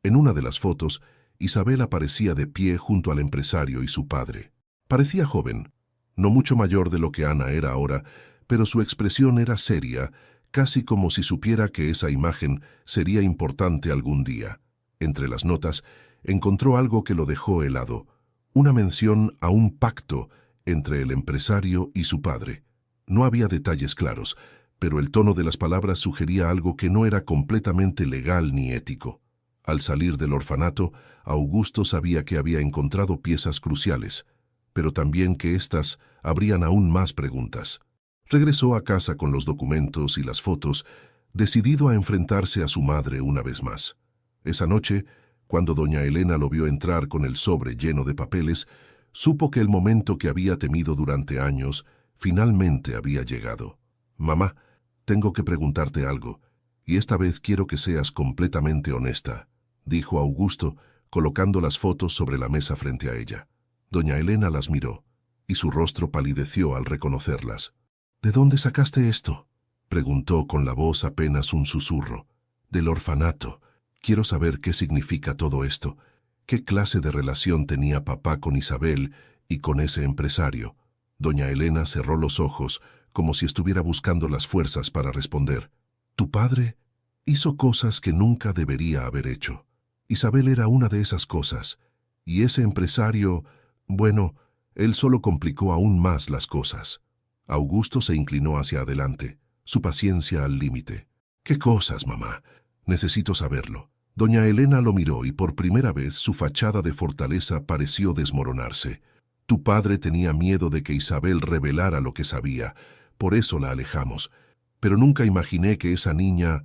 En una de las fotos, Isabel aparecía de pie junto al empresario y su padre. Parecía joven, no mucho mayor de lo que Ana era ahora, pero su expresión era seria, casi como si supiera que esa imagen sería importante algún día. Entre las notas, encontró algo que lo dejó helado, una mención a un pacto entre el empresario y su padre. No había detalles claros, pero el tono de las palabras sugería algo que no era completamente legal ni ético. Al salir del orfanato, Augusto sabía que había encontrado piezas cruciales, pero también que éstas abrían aún más preguntas. Regresó a casa con los documentos y las fotos, decidido a enfrentarse a su madre una vez más. Esa noche, cuando doña Elena lo vio entrar con el sobre lleno de papeles, supo que el momento que había temido durante años finalmente había llegado. «Mamá, tengo que preguntarte algo, y esta vez quiero que seas completamente honesta», dijo Augusto, colocando las fotos sobre la mesa frente a ella. Doña Elena las miró, y su rostro palideció al reconocerlas. «¿De dónde sacaste esto?», preguntó con la voz apenas un susurro. «Del orfanato. Quiero saber qué significa todo esto. ¿Qué clase de relación tenía papá con Isabel y con ese empresario?». Doña Elena cerró los ojos, como si estuviera buscando las fuerzas para responder. «Tu padre hizo cosas que nunca debería haber hecho. Isabel era una de esas cosas. Y ese empresario, bueno, él solo complicó aún más las cosas». Augusto se inclinó hacia adelante, su paciencia al límite. «¿Qué cosas, mamá? Necesito saberlo». Doña Elena lo miró y por primera vez su fachada de fortaleza pareció desmoronarse. «Tu padre tenía miedo de que Isabel revelara lo que sabía, por eso la alejamos. Pero nunca imaginé que esa niña...».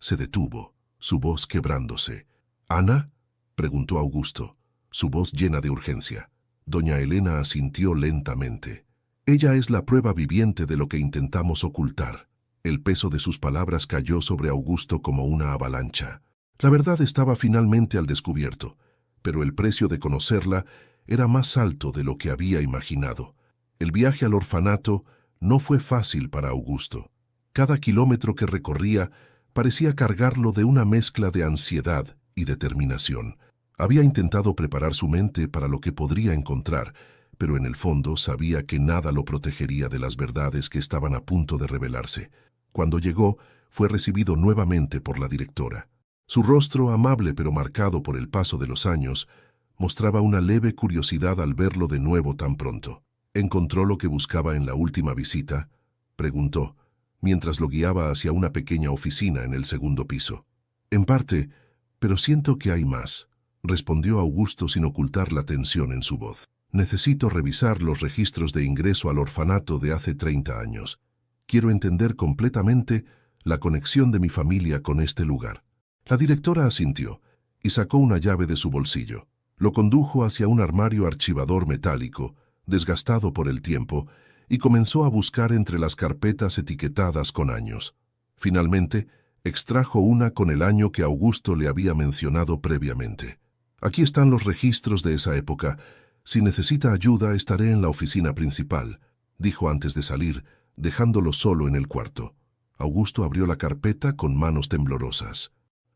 Se detuvo, su voz quebrándose. «¿Ana?», preguntó Augusto, su voz llena de urgencia. Doña Elena asintió lentamente. «Ella es la prueba viviente de lo que intentamos ocultar». El peso de sus palabras cayó sobre Augusto como una avalancha. La verdad estaba finalmente al descubierto, pero el precio de conocerla era más alto de lo que había imaginado. El viaje al orfanato no fue fácil para Augusto. Cada kilómetro que recorría parecía cargarlo de una mezcla de ansiedad y determinación. Había intentado preparar su mente para lo que podría encontrar, pero en el fondo sabía que nada lo protegería de las verdades que estaban a punto de revelarse. Cuando llegó, fue recibido nuevamente por la directora. Su rostro, amable pero marcado por el paso de los años, mostraba una leve curiosidad al verlo de nuevo tan pronto. «¿Encontró lo que buscaba en la última visita?», preguntó, mientras lo guiaba hacia una pequeña oficina en el segundo piso. «En parte, pero siento que hay más», respondió Augusto sin ocultar la tensión en su voz. «Necesito revisar los registros de ingreso al orfanato de hace 30 años. Quiero entender completamente la conexión de mi familia con este lugar». La directora asintió y sacó una llave de su bolsillo. Lo condujo hacia un armario archivador metálico, desgastado por el tiempo, y comenzó a buscar entre las carpetas etiquetadas con años. Finalmente, extrajo una con el año que Augusto le había mencionado previamente. «Aquí están los registros de esa época. Si necesita ayuda, estaré en la oficina principal», dijo antes de salir, dejándolo solo en el cuarto. Augusto abrió la carpeta con manos temblorosas.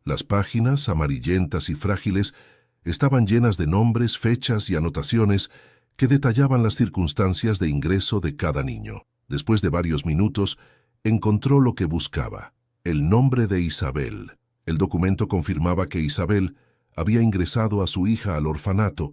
Las páginas, amarillentas y frágiles, estaban llenas de nombres, fechas y anotaciones que detallaban las circunstancias de ingreso de cada niño. Después de varios minutos, encontró lo que buscaba: el nombre de Isabel. El documento confirmaba que Isabel había ingresado a su hija al orfanato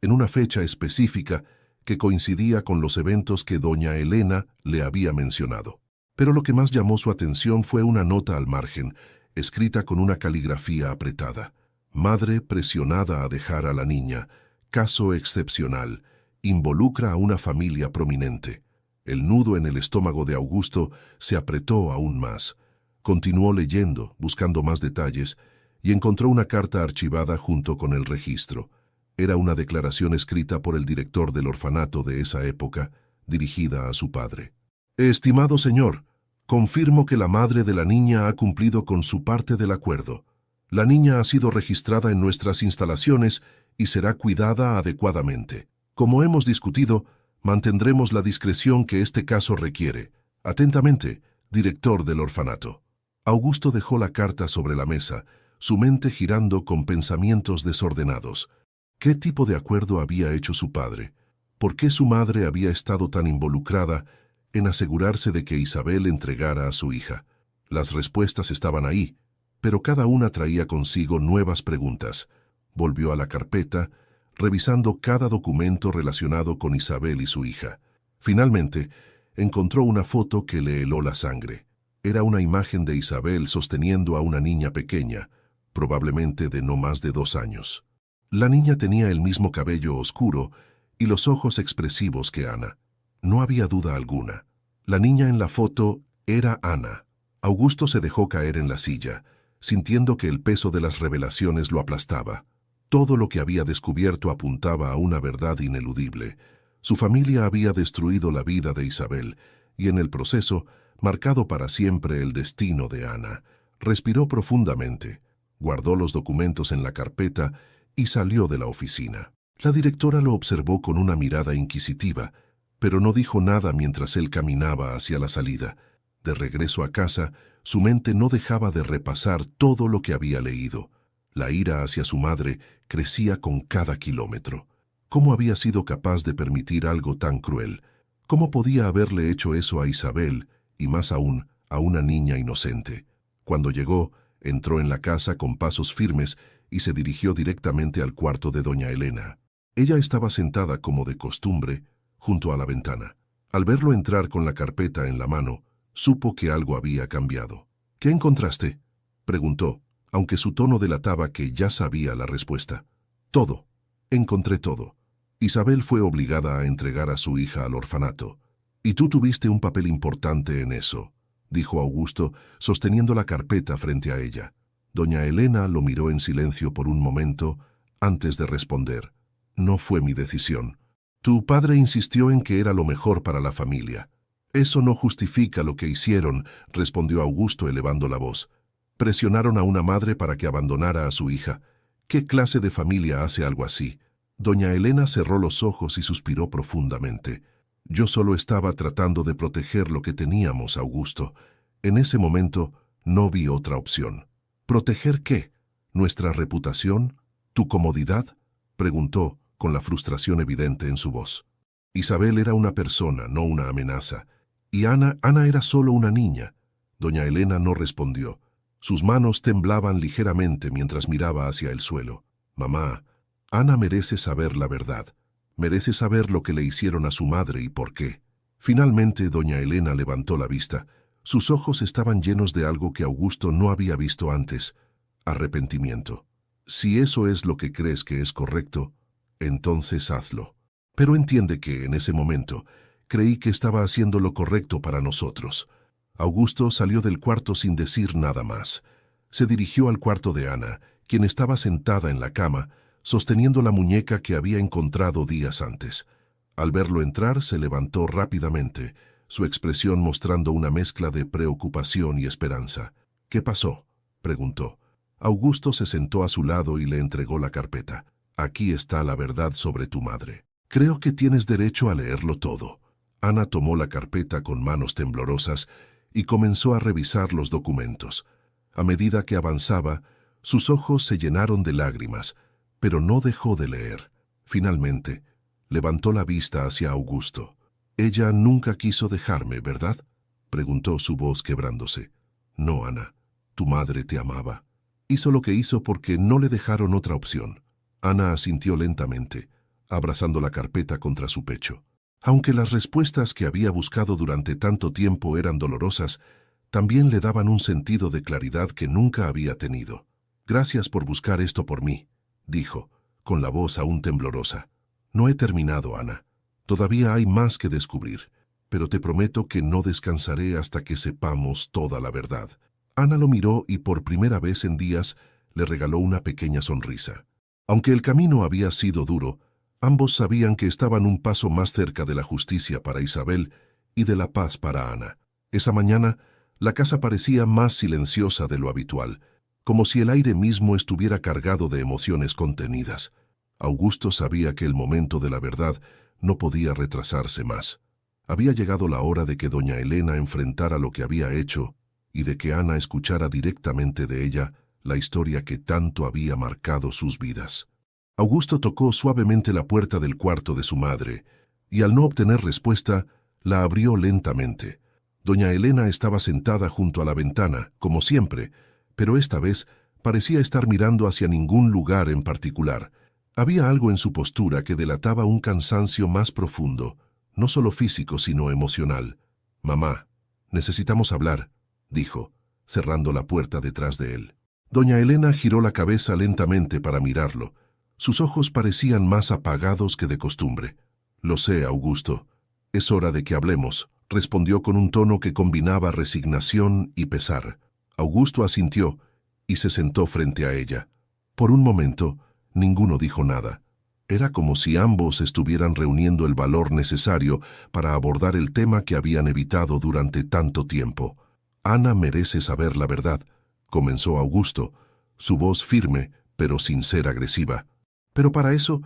en una fecha específica que coincidía con los eventos que doña Elena le había mencionado. Pero lo que más llamó su atención fue una nota al margen, escrita con una caligrafía apretada. «Madre presionada a dejar a la niña. Caso excepcional. Involucra a una familia prominente». El nudo en el estómago de Augusto se apretó aún más. Continuó leyendo, buscando más detalles, y encontró una carta archivada junto con el registro. Era una declaración escrita por el director del orfanato de esa época, dirigida a su padre. «Estimado señor», Confirmo que la madre de la niña ha cumplido con su parte del acuerdo. La niña ha sido registrada en nuestras instalaciones y será cuidada adecuadamente. Como hemos discutido, mantendremos la discreción que este caso requiere. Atentamente, director del orfanato. Augusto dejó la carta sobre la mesa, su mente girando con pensamientos desordenados. ¿Qué tipo de acuerdo había hecho su padre? ¿Por qué su madre había estado tan involucrada en asegurarse de que Isabel entregara a su hija? Las respuestas estaban ahí, pero cada una traía consigo nuevas preguntas. Volvió a la carpeta, revisando cada documento relacionado con Isabel y su hija. Finalmente, encontró una foto que le heló la sangre. Era una imagen de Isabel sosteniendo a una niña pequeña, probablemente de no más de 2 años. La niña tenía el mismo cabello oscuro y los ojos expresivos que Ana. No había duda alguna. La niña en la foto era Ana. Augusto se dejó caer en la silla, sintiendo que el peso de las revelaciones lo aplastaba. Todo lo que había descubierto apuntaba a una verdad ineludible. Su familia había destruido la vida de Isabel y en el proceso marcado para siempre el destino de Ana. Respiró profundamente, guardó los documentos en la carpeta y salió de la oficina. La directora lo observó con una mirada inquisitiva, pero no dijo nada mientras él caminaba hacia la salida. De regreso a casa, su mente no dejaba de repasar todo lo que había leído. La ira hacia su madre crecía con cada kilómetro. ¿Cómo había sido capaz de permitir algo tan cruel? ¿Cómo podía haberle hecho eso a Isabel y más aún a una niña inocente? Cuando llegó, entró en la casa con pasos firmes y se dirigió directamente al cuarto de doña Elena. Ella estaba sentada como de costumbre, junto a la ventana. Al verlo entrar con la carpeta en la mano, supo que algo había cambiado. ¿Qué encontraste?, preguntó, aunque su tono delataba que ya sabía la respuesta. Todo. Encontré todo. Isabel fue obligada a entregar a su hija al orfanato. Y tú tuviste un papel importante en eso, dijo Augusto, sosteniendo la carpeta frente a ella. Doña Elena lo miró en silencio por un momento antes de responder. No fue mi decisión. Tu padre insistió en que era lo mejor para la familia. Eso no justifica lo que hicieron, respondió Augusto elevando la voz. Presionaron a una madre para que abandonara a su hija. ¿Qué clase de familia hace algo así? Doña Elena cerró los ojos y suspiró profundamente. Yo solo estaba tratando de proteger lo que teníamos, Augusto. En ese momento no vi otra opción. ¿Proteger qué? ¿Nuestra reputación? ¿Tu comodidad?, preguntó, con la frustración evidente en su voz. Isabel era una persona, no una amenaza. Y Ana era solo una niña. Doña Elena no respondió. Sus manos temblaban ligeramente mientras miraba hacia el suelo. Mamá, Ana merece saber la verdad. Merece saber lo que le hicieron a su madre y por qué. Finalmente, doña Elena levantó la vista. Sus ojos estaban llenos de algo que Augusto no había visto antes. Arrepentimiento. Si eso es lo que crees que es correcto, entonces hazlo. Pero entiende que, en ese momento, creí que estaba haciendo lo correcto para nosotros. Augusto salió del cuarto sin decir nada más. Se dirigió al cuarto de Ana, quien estaba sentada en la cama, sosteniendo la muñeca que había encontrado días antes. Al verlo entrar, se levantó rápidamente, su expresión mostrando una mezcla de preocupación y esperanza. ¿Qué pasó?, preguntó. Augusto se sentó a su lado y le entregó la carpeta. Aquí está la verdad sobre tu madre. Creo que tienes derecho a leerlo todo. Ana tomó la carpeta con manos temblorosas y comenzó a revisar los documentos. A medida que avanzaba, sus ojos se llenaron de lágrimas, pero no dejó de leer. Finalmente, levantó la vista hacia Augusto. «Ella nunca quiso dejarme, ¿verdad?», preguntó, su voz quebrándose. «No, Ana. Tu madre te amaba. Hizo lo que hizo porque no le dejaron otra opción». Ana asintió lentamente, abrazando la carpeta contra su pecho. Aunque las respuestas que había buscado durante tanto tiempo eran dolorosas, también le daban un sentido de claridad que nunca había tenido. «Gracias por buscar esto por mí», dijo, con la voz aún temblorosa. «No he terminado, Ana. Todavía hay más que descubrir, pero te prometo que no descansaré hasta que sepamos toda la verdad». Ana lo miró y por primera vez en días le regaló una pequeña sonrisa. Aunque el camino había sido duro, ambos sabían que estaban un paso más cerca de la justicia para Isabel y de la paz para Ana. Esa mañana, La casa parecía más silenciosa de lo habitual, como si el aire mismo estuviera cargado de emociones contenidas. Augusto sabía que el momento de la verdad no podía retrasarse más. Había llegado la hora de que doña Elena enfrentara lo que había hecho y de que Ana escuchara directamente de ella la historia que tanto había marcado sus vidas. Augusto tocó suavemente la puerta del cuarto de su madre y, al no obtener respuesta, la abrió lentamente. Doña Elena estaba sentada junto a la ventana, como siempre, pero esta vez parecía estar mirando hacia ningún lugar en particular. Había algo en su postura que delataba un cansancio más profundo, no solo físico sino emocional. «Mamá, necesitamos hablar», dijo, cerrando la puerta detrás de él. Doña Elena giró la cabeza lentamente para mirarlo. Sus ojos parecían más apagados que de costumbre. «Lo sé, Augusto. Es hora de que hablemos», respondió con un tono que combinaba resignación y pesar. Augusto asintió y se sentó frente a ella. Por un momento, ninguno dijo nada. Era como si ambos estuvieran reuniendo el valor necesario para abordar el tema que habían evitado durante tanto tiempo. «Ana merece saber la verdad», comenzó Augusto, su voz firme pero sin ser agresiva. «Pero para eso,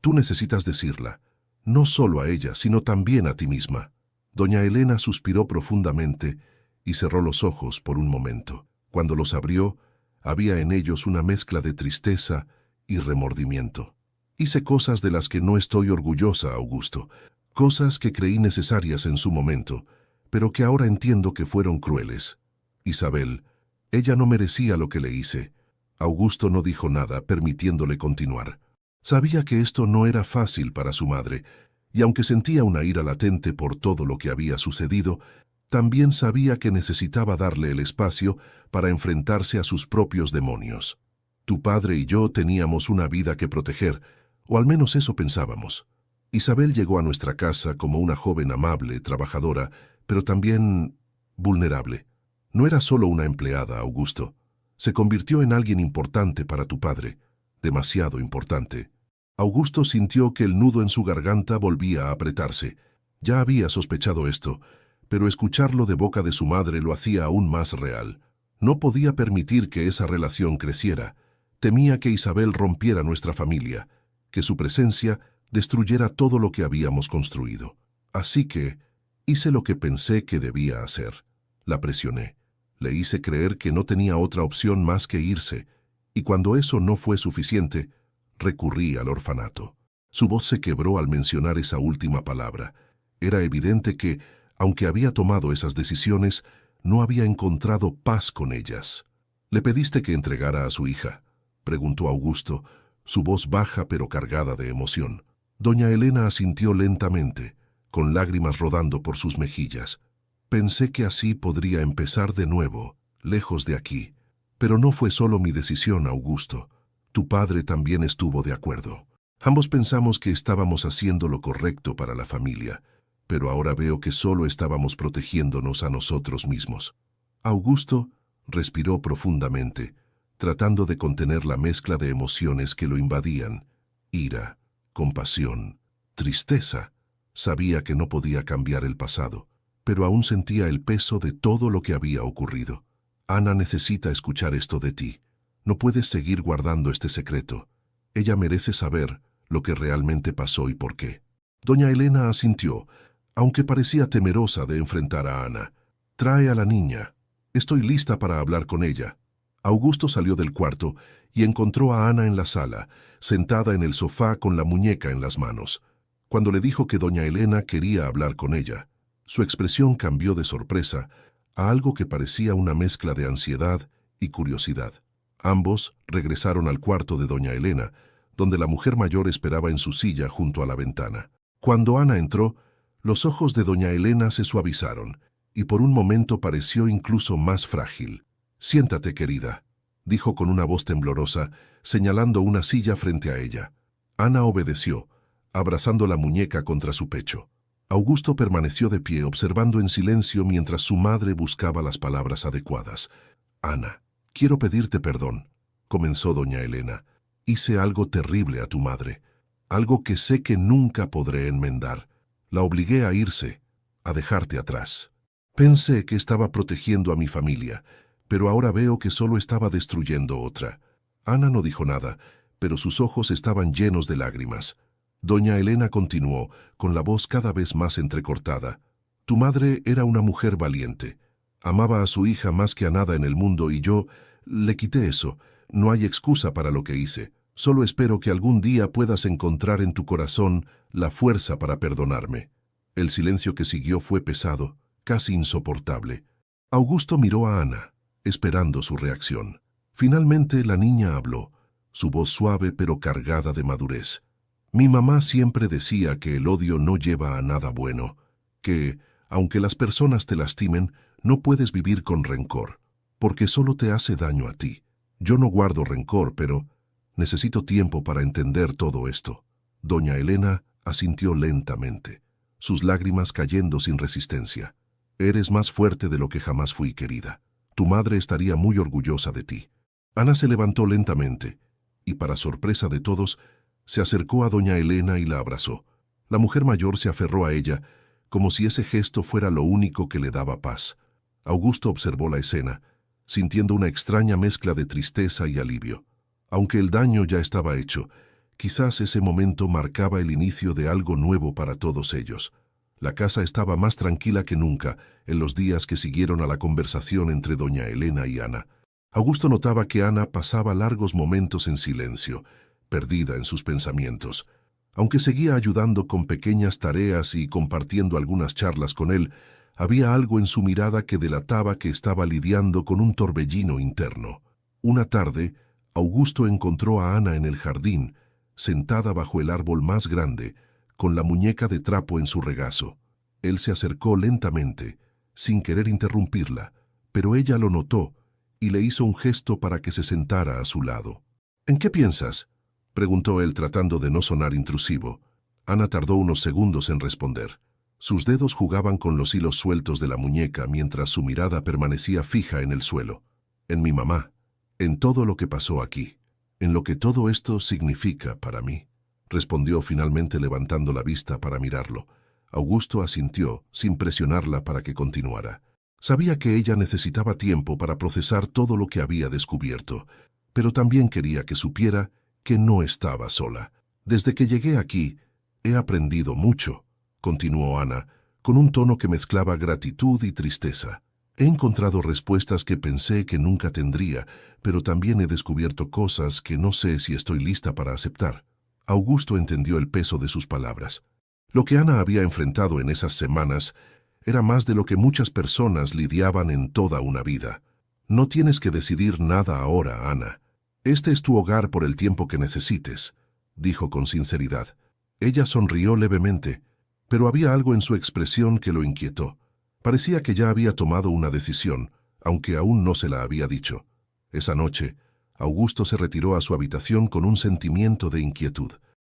tú necesitas decirla, no solo a ella, sino también a ti misma». Doña Elena suspiró profundamente y cerró los ojos por un momento. Cuando los abrió, había en ellos una mezcla de tristeza y remordimiento. «Hice cosas de las que no estoy orgullosa, Augusto, cosas que creí necesarias en su momento, pero que ahora entiendo que fueron crueles. Isabel, ella no merecía lo que le hice». Augusto no dijo nada, permitiéndole continuar. Sabía que esto no era fácil para su madre, y aunque sentía una ira latente por todo lo que había sucedido, también sabía que necesitaba darle el espacio para enfrentarse a sus propios demonios. «Tu padre y yo teníamos una vida que proteger, o al menos eso pensábamos. Isabel llegó a nuestra casa como una joven amable, trabajadora, pero también vulnerable. No era solo una empleada, Augusto. Se convirtió en alguien importante para tu padre, demasiado importante». Augusto sintió que el nudo en su garganta volvía a apretarse. Ya había sospechado esto, pero escucharlo de boca de su madre lo hacía aún más real. No podía permitir que esa relación creciera. Temía que Isabel rompiera nuestra familia, que su presencia destruyera todo lo que habíamos construido. Así que hice lo que pensé que debía hacer. La presioné. Le hice creer que no tenía otra opción más que irse, y cuando eso no fue suficiente, recurrí al orfanato. Su voz se quebró al mencionar esa última palabra. Era evidente que, aunque había tomado esas decisiones, no había encontrado paz con ellas. «¿Le pediste que entregara a su hija?», preguntó Augusto, su voz baja pero cargada de emoción. Doña Elena asintió lentamente, con lágrimas rodando por sus mejillas. «Pensé que así podría empezar de nuevo, lejos de aquí. Pero no fue solo mi decisión, Augusto. Tu padre también estuvo de acuerdo. Ambos pensamos que estábamos haciendo lo correcto para la familia, pero ahora veo que solo estábamos protegiéndonos a nosotros mismos». Augusto respiró profundamente, tratando de contener la mezcla de emociones que lo invadían: ira, compasión, tristeza. Sabía que no podía cambiar el pasado, pero aún sentía el peso de todo lo que había ocurrido. «Ana necesita escuchar esto de ti. No puedes seguir guardando este secreto. Ella merece saber lo que realmente pasó y por qué». Doña Elena asintió, aunque parecía temerosa de enfrentar a Ana. «Trae a la niña. Estoy lista para hablar con ella». Augusto salió del cuarto y encontró a Ana en la sala, sentada en el sofá con la muñeca en las manos. Cuando le dijo que doña Elena quería hablar con ella, su expresión cambió de sorpresa a algo que parecía una mezcla de ansiedad y curiosidad. Ambos regresaron al cuarto de doña Elena, donde la mujer mayor esperaba en su silla junto a la ventana. Cuando Ana entró, los ojos de doña Elena se suavizaron, y por un momento pareció incluso más frágil. «Siéntate, querida», dijo con una voz temblorosa, señalando una silla frente a ella. Ana obedeció, abrazando la muñeca contra su pecho. Augusto permaneció de pie, observando en silencio mientras su madre buscaba las palabras adecuadas. «Ana, quiero pedirte perdón», comenzó doña Elena. «Hice algo terrible a tu madre, algo que sé que nunca podré enmendar. La obligué a irse, a dejarte atrás». Pensé que estaba protegiendo a mi familia, pero ahora veo que solo estaba destruyendo otra. Ana no dijo nada, pero sus ojos estaban llenos de lágrimas. Doña Elena continuó, con la voz cada vez más entrecortada. Tu madre era una mujer valiente. Amaba a su hija más que a nada en el mundo y yo le quité eso. No hay excusa para lo que hice. Solo espero que algún día puedas encontrar en tu corazón la fuerza para perdonarme. El silencio que siguió fue pesado, casi insoportable. Augusto miró a Ana, esperando su reacción. Finalmente la niña habló, su voz suave pero cargada de madurez. Mi mamá siempre decía que el odio no lleva a nada bueno, que, aunque las personas te lastimen, no puedes vivir con rencor, porque solo te hace daño a ti. Yo no guardo rencor, pero necesito tiempo para entender todo esto. Doña Elena asintió lentamente, sus lágrimas cayendo sin resistencia. Eres más fuerte de lo que jamás fui, querida. Tu madre estaría muy orgullosa de ti. Ana se levantó lentamente, y para sorpresa de todos, se acercó a doña Elena y la abrazó. La mujer mayor se aferró a ella, como si ese gesto fuera lo único que le daba paz. Augusto observó la escena, sintiendo una extraña mezcla de tristeza y alivio. Aunque el daño ya estaba hecho, quizás ese momento marcaba el inicio de algo nuevo para todos ellos. La casa estaba más tranquila que nunca en los días que siguieron a la conversación entre doña Elena y Ana. Augusto notaba que Ana pasaba largos momentos en silencio, perdida en sus pensamientos. Aunque seguía ayudando con pequeñas tareas y compartiendo algunas charlas con él, había algo en su mirada que delataba que estaba lidiando con un torbellino interno. Una tarde, Augusto encontró a Ana en el jardín, sentada bajo el árbol más grande, con la muñeca de trapo en su regazo. Él se acercó lentamente, sin querer interrumpirla, pero ella lo notó y le hizo un gesto para que se sentara a su lado. ¿En qué piensas?, preguntó él tratando de no sonar intrusivo. Ana tardó unos segundos en responder. Sus dedos jugaban con los hilos sueltos de la muñeca mientras su mirada permanecía fija en el suelo. En mi mamá, en todo lo que pasó aquí, en lo que todo esto significa para mí, respondió finalmente levantando la vista para mirarlo. Augusto asintió, sin presionarla para que continuara. Sabía que ella necesitaba tiempo para procesar todo lo que había descubierto, pero también quería que supiera que no estaba sola. Desde que llegué aquí, he aprendido mucho, continuó Ana, con un tono que mezclaba gratitud y tristeza. He encontrado respuestas que pensé que nunca tendría, pero también he descubierto cosas que no sé si estoy lista para aceptar. Augusto entendió el peso de sus palabras. Lo que Ana había enfrentado en esas semanas era más de lo que muchas personas lidiaban en toda una vida. No tienes que decidir nada ahora, Ana. Este es tu hogar por el tiempo que necesites, dijo con sinceridad. Ella sonrió levemente, pero había algo en su expresión que lo inquietó. Parecía que ya había tomado una decisión, aunque aún no se la había dicho. Esa noche, Augusto se retiró a su habitación con un sentimiento de inquietud.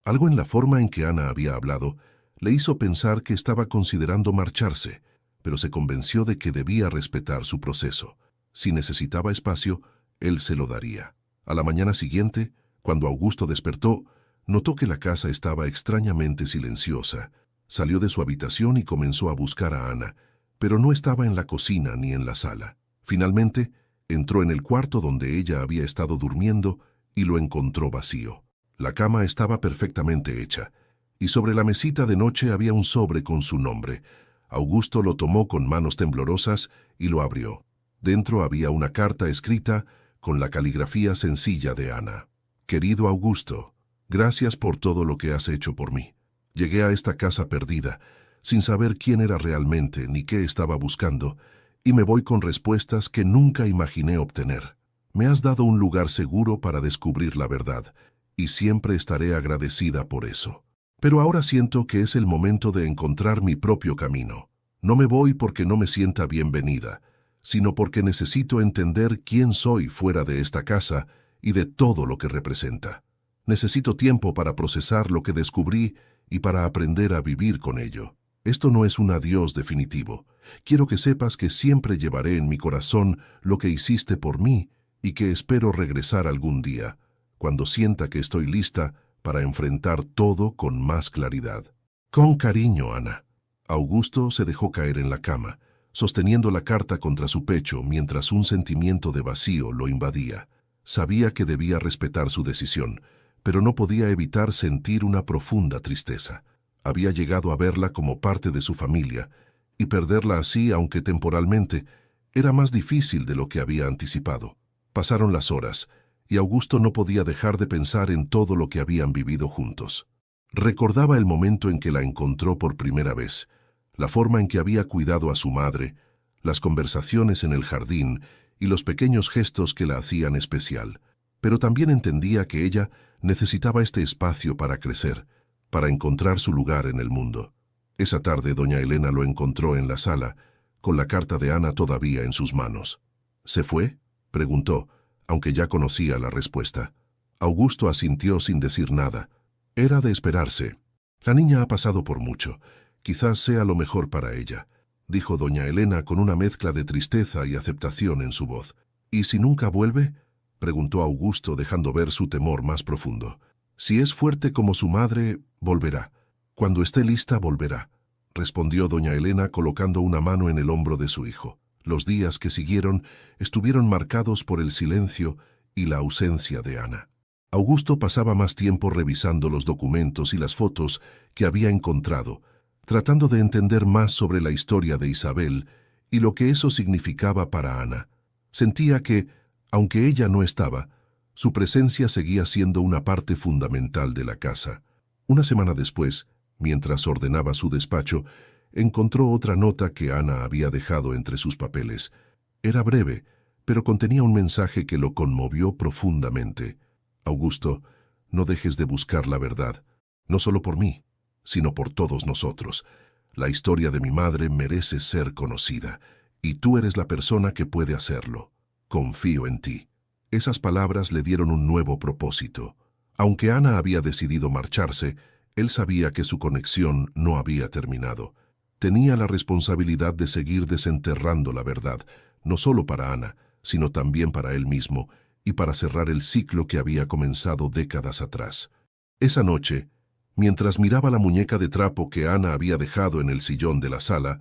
Algo en la forma en que Ana había hablado le hizo pensar que estaba considerando marcharse, pero se convenció de que debía respetar su proceso. Si necesitaba espacio, él se lo daría. A la mañana siguiente, cuando Augusto despertó, notó que la casa estaba extrañamente silenciosa. Salió de su habitación y comenzó a buscar a Ana, pero no estaba en la cocina ni en la sala. Finalmente, entró en el cuarto donde ella había estado durmiendo y lo encontró vacío. La cama estaba perfectamente hecha, y sobre la mesita de noche había un sobre con su nombre. Augusto lo tomó con manos temblorosas y lo abrió. Dentro había una carta escrita con la caligrafía sencilla de Ana. Querido Augusto, gracias por todo lo que has hecho por mí. Llegué a esta casa perdida, sin saber quién era realmente ni qué estaba buscando, y me voy con respuestas que nunca imaginé obtener. Me has dado un lugar seguro para descubrir la verdad, y siempre estaré agradecida por eso. Pero ahora siento que es el momento de encontrar mi propio camino. No me voy porque no me sienta bienvenida, sino porque necesito entender quién soy fuera de esta casa y de todo lo que representa. Necesito tiempo para procesar lo que descubrí y para aprender a vivir con ello. Esto no es un adiós definitivo. Quiero que sepas que siempre llevaré en mi corazón lo que hiciste por mí y que espero regresar algún día, cuando sienta que estoy lista para enfrentar todo con más claridad. Con cariño, Ana. Augusto se dejó caer en la cama. sosteniendo la carta contra su pecho mientras un sentimiento de vacío lo invadía. Sabía que debía respetar su decisión, pero no podía evitar sentir una profunda tristeza. Había llegado a verla como parte de su familia, y perderla así, aunque temporalmente, era más difícil de lo que había anticipado. Pasaron las horas, y Augusto no podía dejar de pensar en todo lo que habían vivido juntos. Recordaba el momento en que la encontró por primera vez, la forma en que había cuidado a su madre, las conversaciones en el jardín y los pequeños gestos que la hacían especial. Pero también entendía que ella necesitaba este espacio para crecer, para encontrar su lugar en el mundo. Esa tarde doña Elena lo encontró en la sala, con la carta de Ana todavía en sus manos. ¿Se fue?, preguntó, aunque ya conocía la respuesta. Augusto asintió sin decir nada. Era de esperarse. La niña ha pasado por mucho. Quizás sea lo mejor para ella, dijo doña Elena con una mezcla de tristeza y aceptación en su voz. ¿Y si nunca vuelve?, preguntó Augusto, dejando ver su temor más profundo. Si es fuerte como su madre, volverá. Cuando esté lista, volverá, respondió doña Elena colocando una mano en el hombro de su hijo. Los días que siguieron estuvieron marcados por el silencio y la ausencia de Ana. Augusto pasaba más tiempo revisando los documentos y las fotos que había encontrado, tratando de entender más sobre la historia de Isabel y lo que eso significaba para Ana. Sentía que, aunque ella no estaba, su presencia seguía siendo una parte fundamental de la casa. Una semana después, mientras ordenaba su despacho, encontró otra nota que Ana había dejado entre sus papeles. Era breve, pero contenía un mensaje que lo conmovió profundamente. Augusto, no dejes de buscar la verdad, no solo por mí, sino por todos nosotros. La historia de mi madre merece ser conocida, y tú eres la persona que puede hacerlo. Confío en ti. Esas palabras le dieron un nuevo propósito. Aunque Ana había decidido marcharse, él sabía que su conexión no había terminado. Tenía la responsabilidad de seguir desenterrando la verdad, no solo para Ana, sino también para él mismo, y para cerrar el ciclo que había comenzado décadas atrás. Esa noche, mientras miraba la muñeca de trapo que Ana había dejado en el sillón de la sala,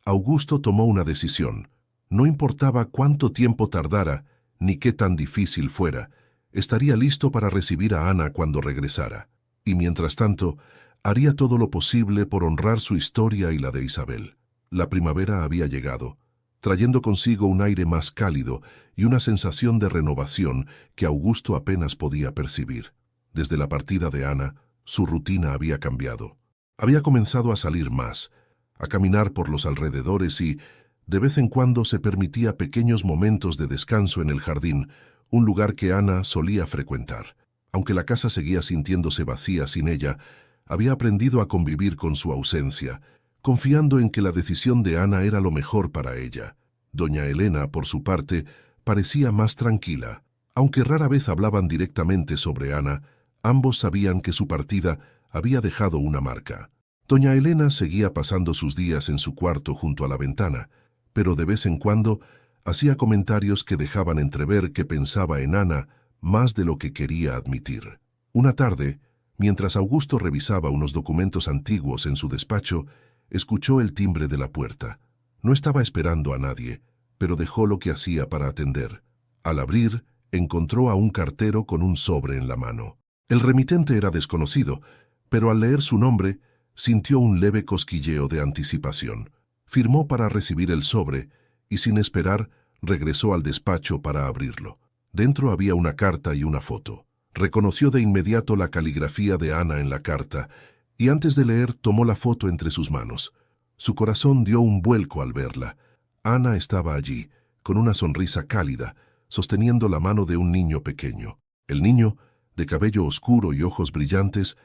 Augusto tomó una decisión. No importaba cuánto tiempo tardara, ni qué tan difícil fuera, estaría listo para recibir a Ana cuando regresara. Y mientras tanto, haría todo lo posible por honrar su historia y la de Isabel. La primavera había llegado, trayendo consigo un aire más cálido y una sensación de renovación que Augusto apenas podía percibir. Desde la partida de Ana, su rutina había cambiado. Había comenzado a salir más, a caminar por los alrededores y, de vez en cuando, se permitía pequeños momentos de descanso en el jardín, un lugar que Ana solía frecuentar. Aunque la casa seguía sintiéndose vacía sin ella, había aprendido a convivir con su ausencia, confiando en que la decisión de Ana era lo mejor para ella. Doña Elena, por su parte, parecía más tranquila. Aunque rara vez hablaban directamente sobre Ana, ambos sabían que su partida había dejado una marca. Doña Elena seguía pasando sus días en su cuarto junto a la ventana, pero de vez en cuando hacía comentarios que dejaban entrever que pensaba en Ana más de lo que quería admitir. Una tarde, mientras Augusto revisaba unos documentos antiguos en su despacho, escuchó el timbre de la puerta. No estaba esperando a nadie, pero dejó lo que hacía para atender. Al abrir, encontró a un cartero con un sobre en la mano. El remitente era desconocido, pero al leer su nombre, sintió un leve cosquilleo de anticipación. Firmó para recibir el sobre y, sin esperar, regresó al despacho para abrirlo. Dentro había una carta y una foto. Reconoció de inmediato la caligrafía de Ana en la carta y antes de leer tomó la foto entre sus manos. Su corazón dio un vuelco al verla. Ana estaba allí, con una sonrisa cálida, sosteniendo la mano de un niño pequeño. El niño, de cabello oscuro y ojos brillantes,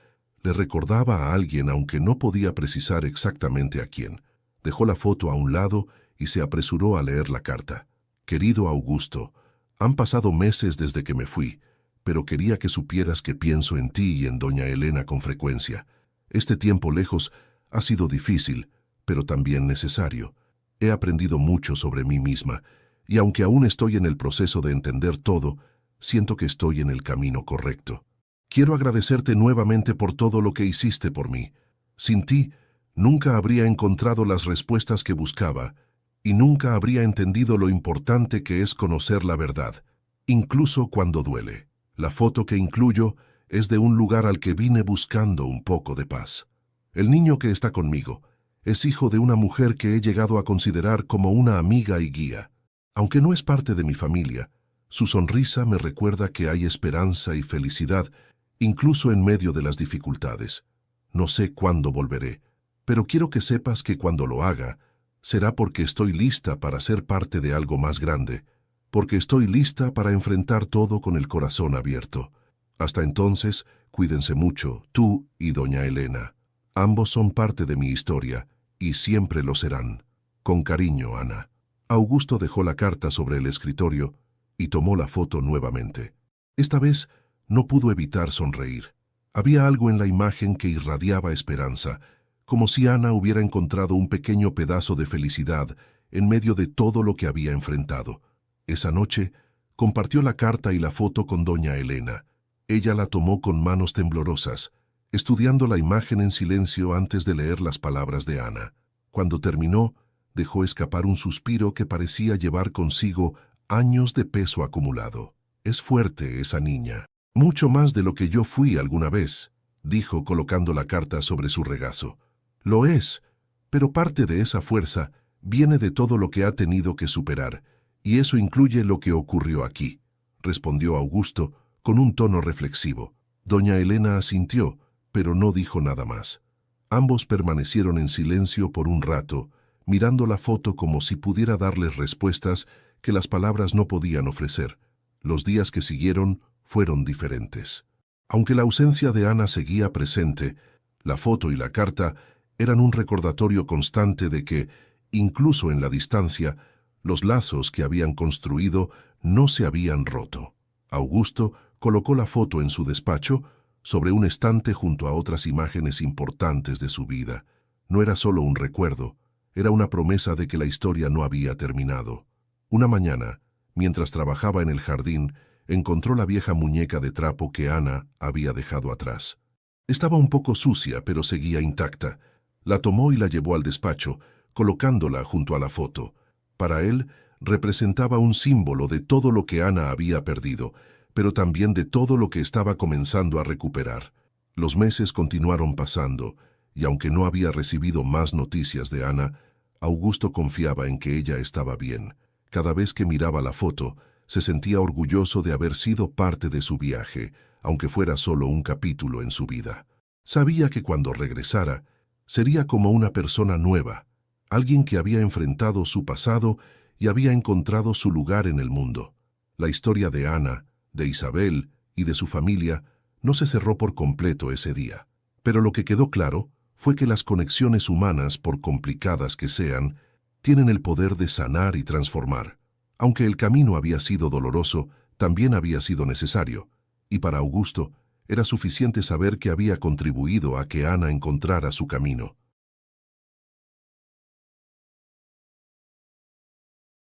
le recordaba a alguien aunque no podía precisar exactamente a quién. Dejó la foto a un lado y se apresuró a leer la carta. Querido Augusto, han pasado meses desde que me fui, pero quería que supieras que pienso en ti y en doña Elena con frecuencia. Este tiempo lejos ha sido difícil, pero también necesario. He aprendido mucho sobre mí misma, y aunque aún estoy en el proceso de entender todo, siento que estoy en el camino correcto. Quiero agradecerte nuevamente por todo lo que hiciste por mí. Sin ti, nunca habría encontrado las respuestas que buscaba, y nunca habría entendido lo importante que es conocer la verdad, incluso cuando duele. La foto que incluyo es de un lugar al que vine buscando un poco de paz. El niño que está conmigo es hijo de una mujer que he llegado a considerar como una amiga y guía. Aunque no es parte de mi familia, su sonrisa me recuerda que hay esperanza y felicidad, incluso en medio de las dificultades. No sé cuándo volveré, pero quiero que sepas que cuando lo haga, será porque estoy lista para ser parte de algo más grande, porque estoy lista para enfrentar todo con el corazón abierto. Hasta entonces, cuídense mucho, tú y doña Elena. Ambos son parte de mi historia, y siempre lo serán. Con cariño, Ana. Augusto dejó la carta sobre el escritorio y tomó la foto nuevamente. Esta vez no pudo evitar sonreír. Había algo en la imagen que irradiaba esperanza, como si Ana hubiera encontrado un pequeño pedazo de felicidad en medio de todo lo que había enfrentado. Esa noche, compartió la carta y la foto con doña Elena. Ella la tomó con manos temblorosas, estudiando la imagen en silencio antes de leer las palabras de Ana. Cuando terminó, dejó escapar un suspiro que parecía llevar consigo años de peso acumulado. Es fuerte esa niña. Mucho más de lo que yo fui alguna vez, dijo colocando la carta sobre su regazo. Lo es, pero parte de esa fuerza viene de todo lo que ha tenido que superar, y eso incluye lo que ocurrió aquí, respondió Augusto con un tono reflexivo. Doña Elena asintió, pero no dijo nada más. Ambos permanecieron en silencio por un rato, mirando la foto como si pudiera darles respuestas que las palabras no podían ofrecer. Los días que siguieron fueron diferentes. Aunque la ausencia de Ana seguía presente, la foto y la carta eran un recordatorio constante de que, incluso en la distancia, los lazos que habían construido no se habían roto. Augusto colocó la foto en su despacho, sobre un estante junto a otras imágenes importantes de su vida. No era solo un recuerdo, era una promesa de que la historia no había terminado. Una mañana, mientras trabajaba en el jardín, encontró la vieja muñeca de trapo que Ana había dejado atrás. Estaba un poco sucia, pero seguía intacta. La tomó y la llevó al despacho, colocándola junto a la foto. Para él, representaba un símbolo de todo lo que Ana había perdido, pero también de todo lo que estaba comenzando a recuperar. Los meses continuaron pasando, y aunque no había recibido más noticias de Ana, Augusto confiaba en que ella estaba bien. Cada vez que miraba la foto, se sentía orgulloso de haber sido parte de su viaje, aunque fuera solo un capítulo en su vida. Sabía que cuando regresara, sería como una persona nueva, alguien que había enfrentado su pasado y había encontrado su lugar en el mundo. La historia de Ana, de Isabel y de su familia no se cerró por completo ese día. Pero lo que quedó claro fue que las conexiones humanas, por complicadas que sean, tienen el poder de sanar y transformar. Aunque el camino había sido doloroso, también había sido necesario, y para Augusto era suficiente saber que había contribuido a que Ana encontrara su camino.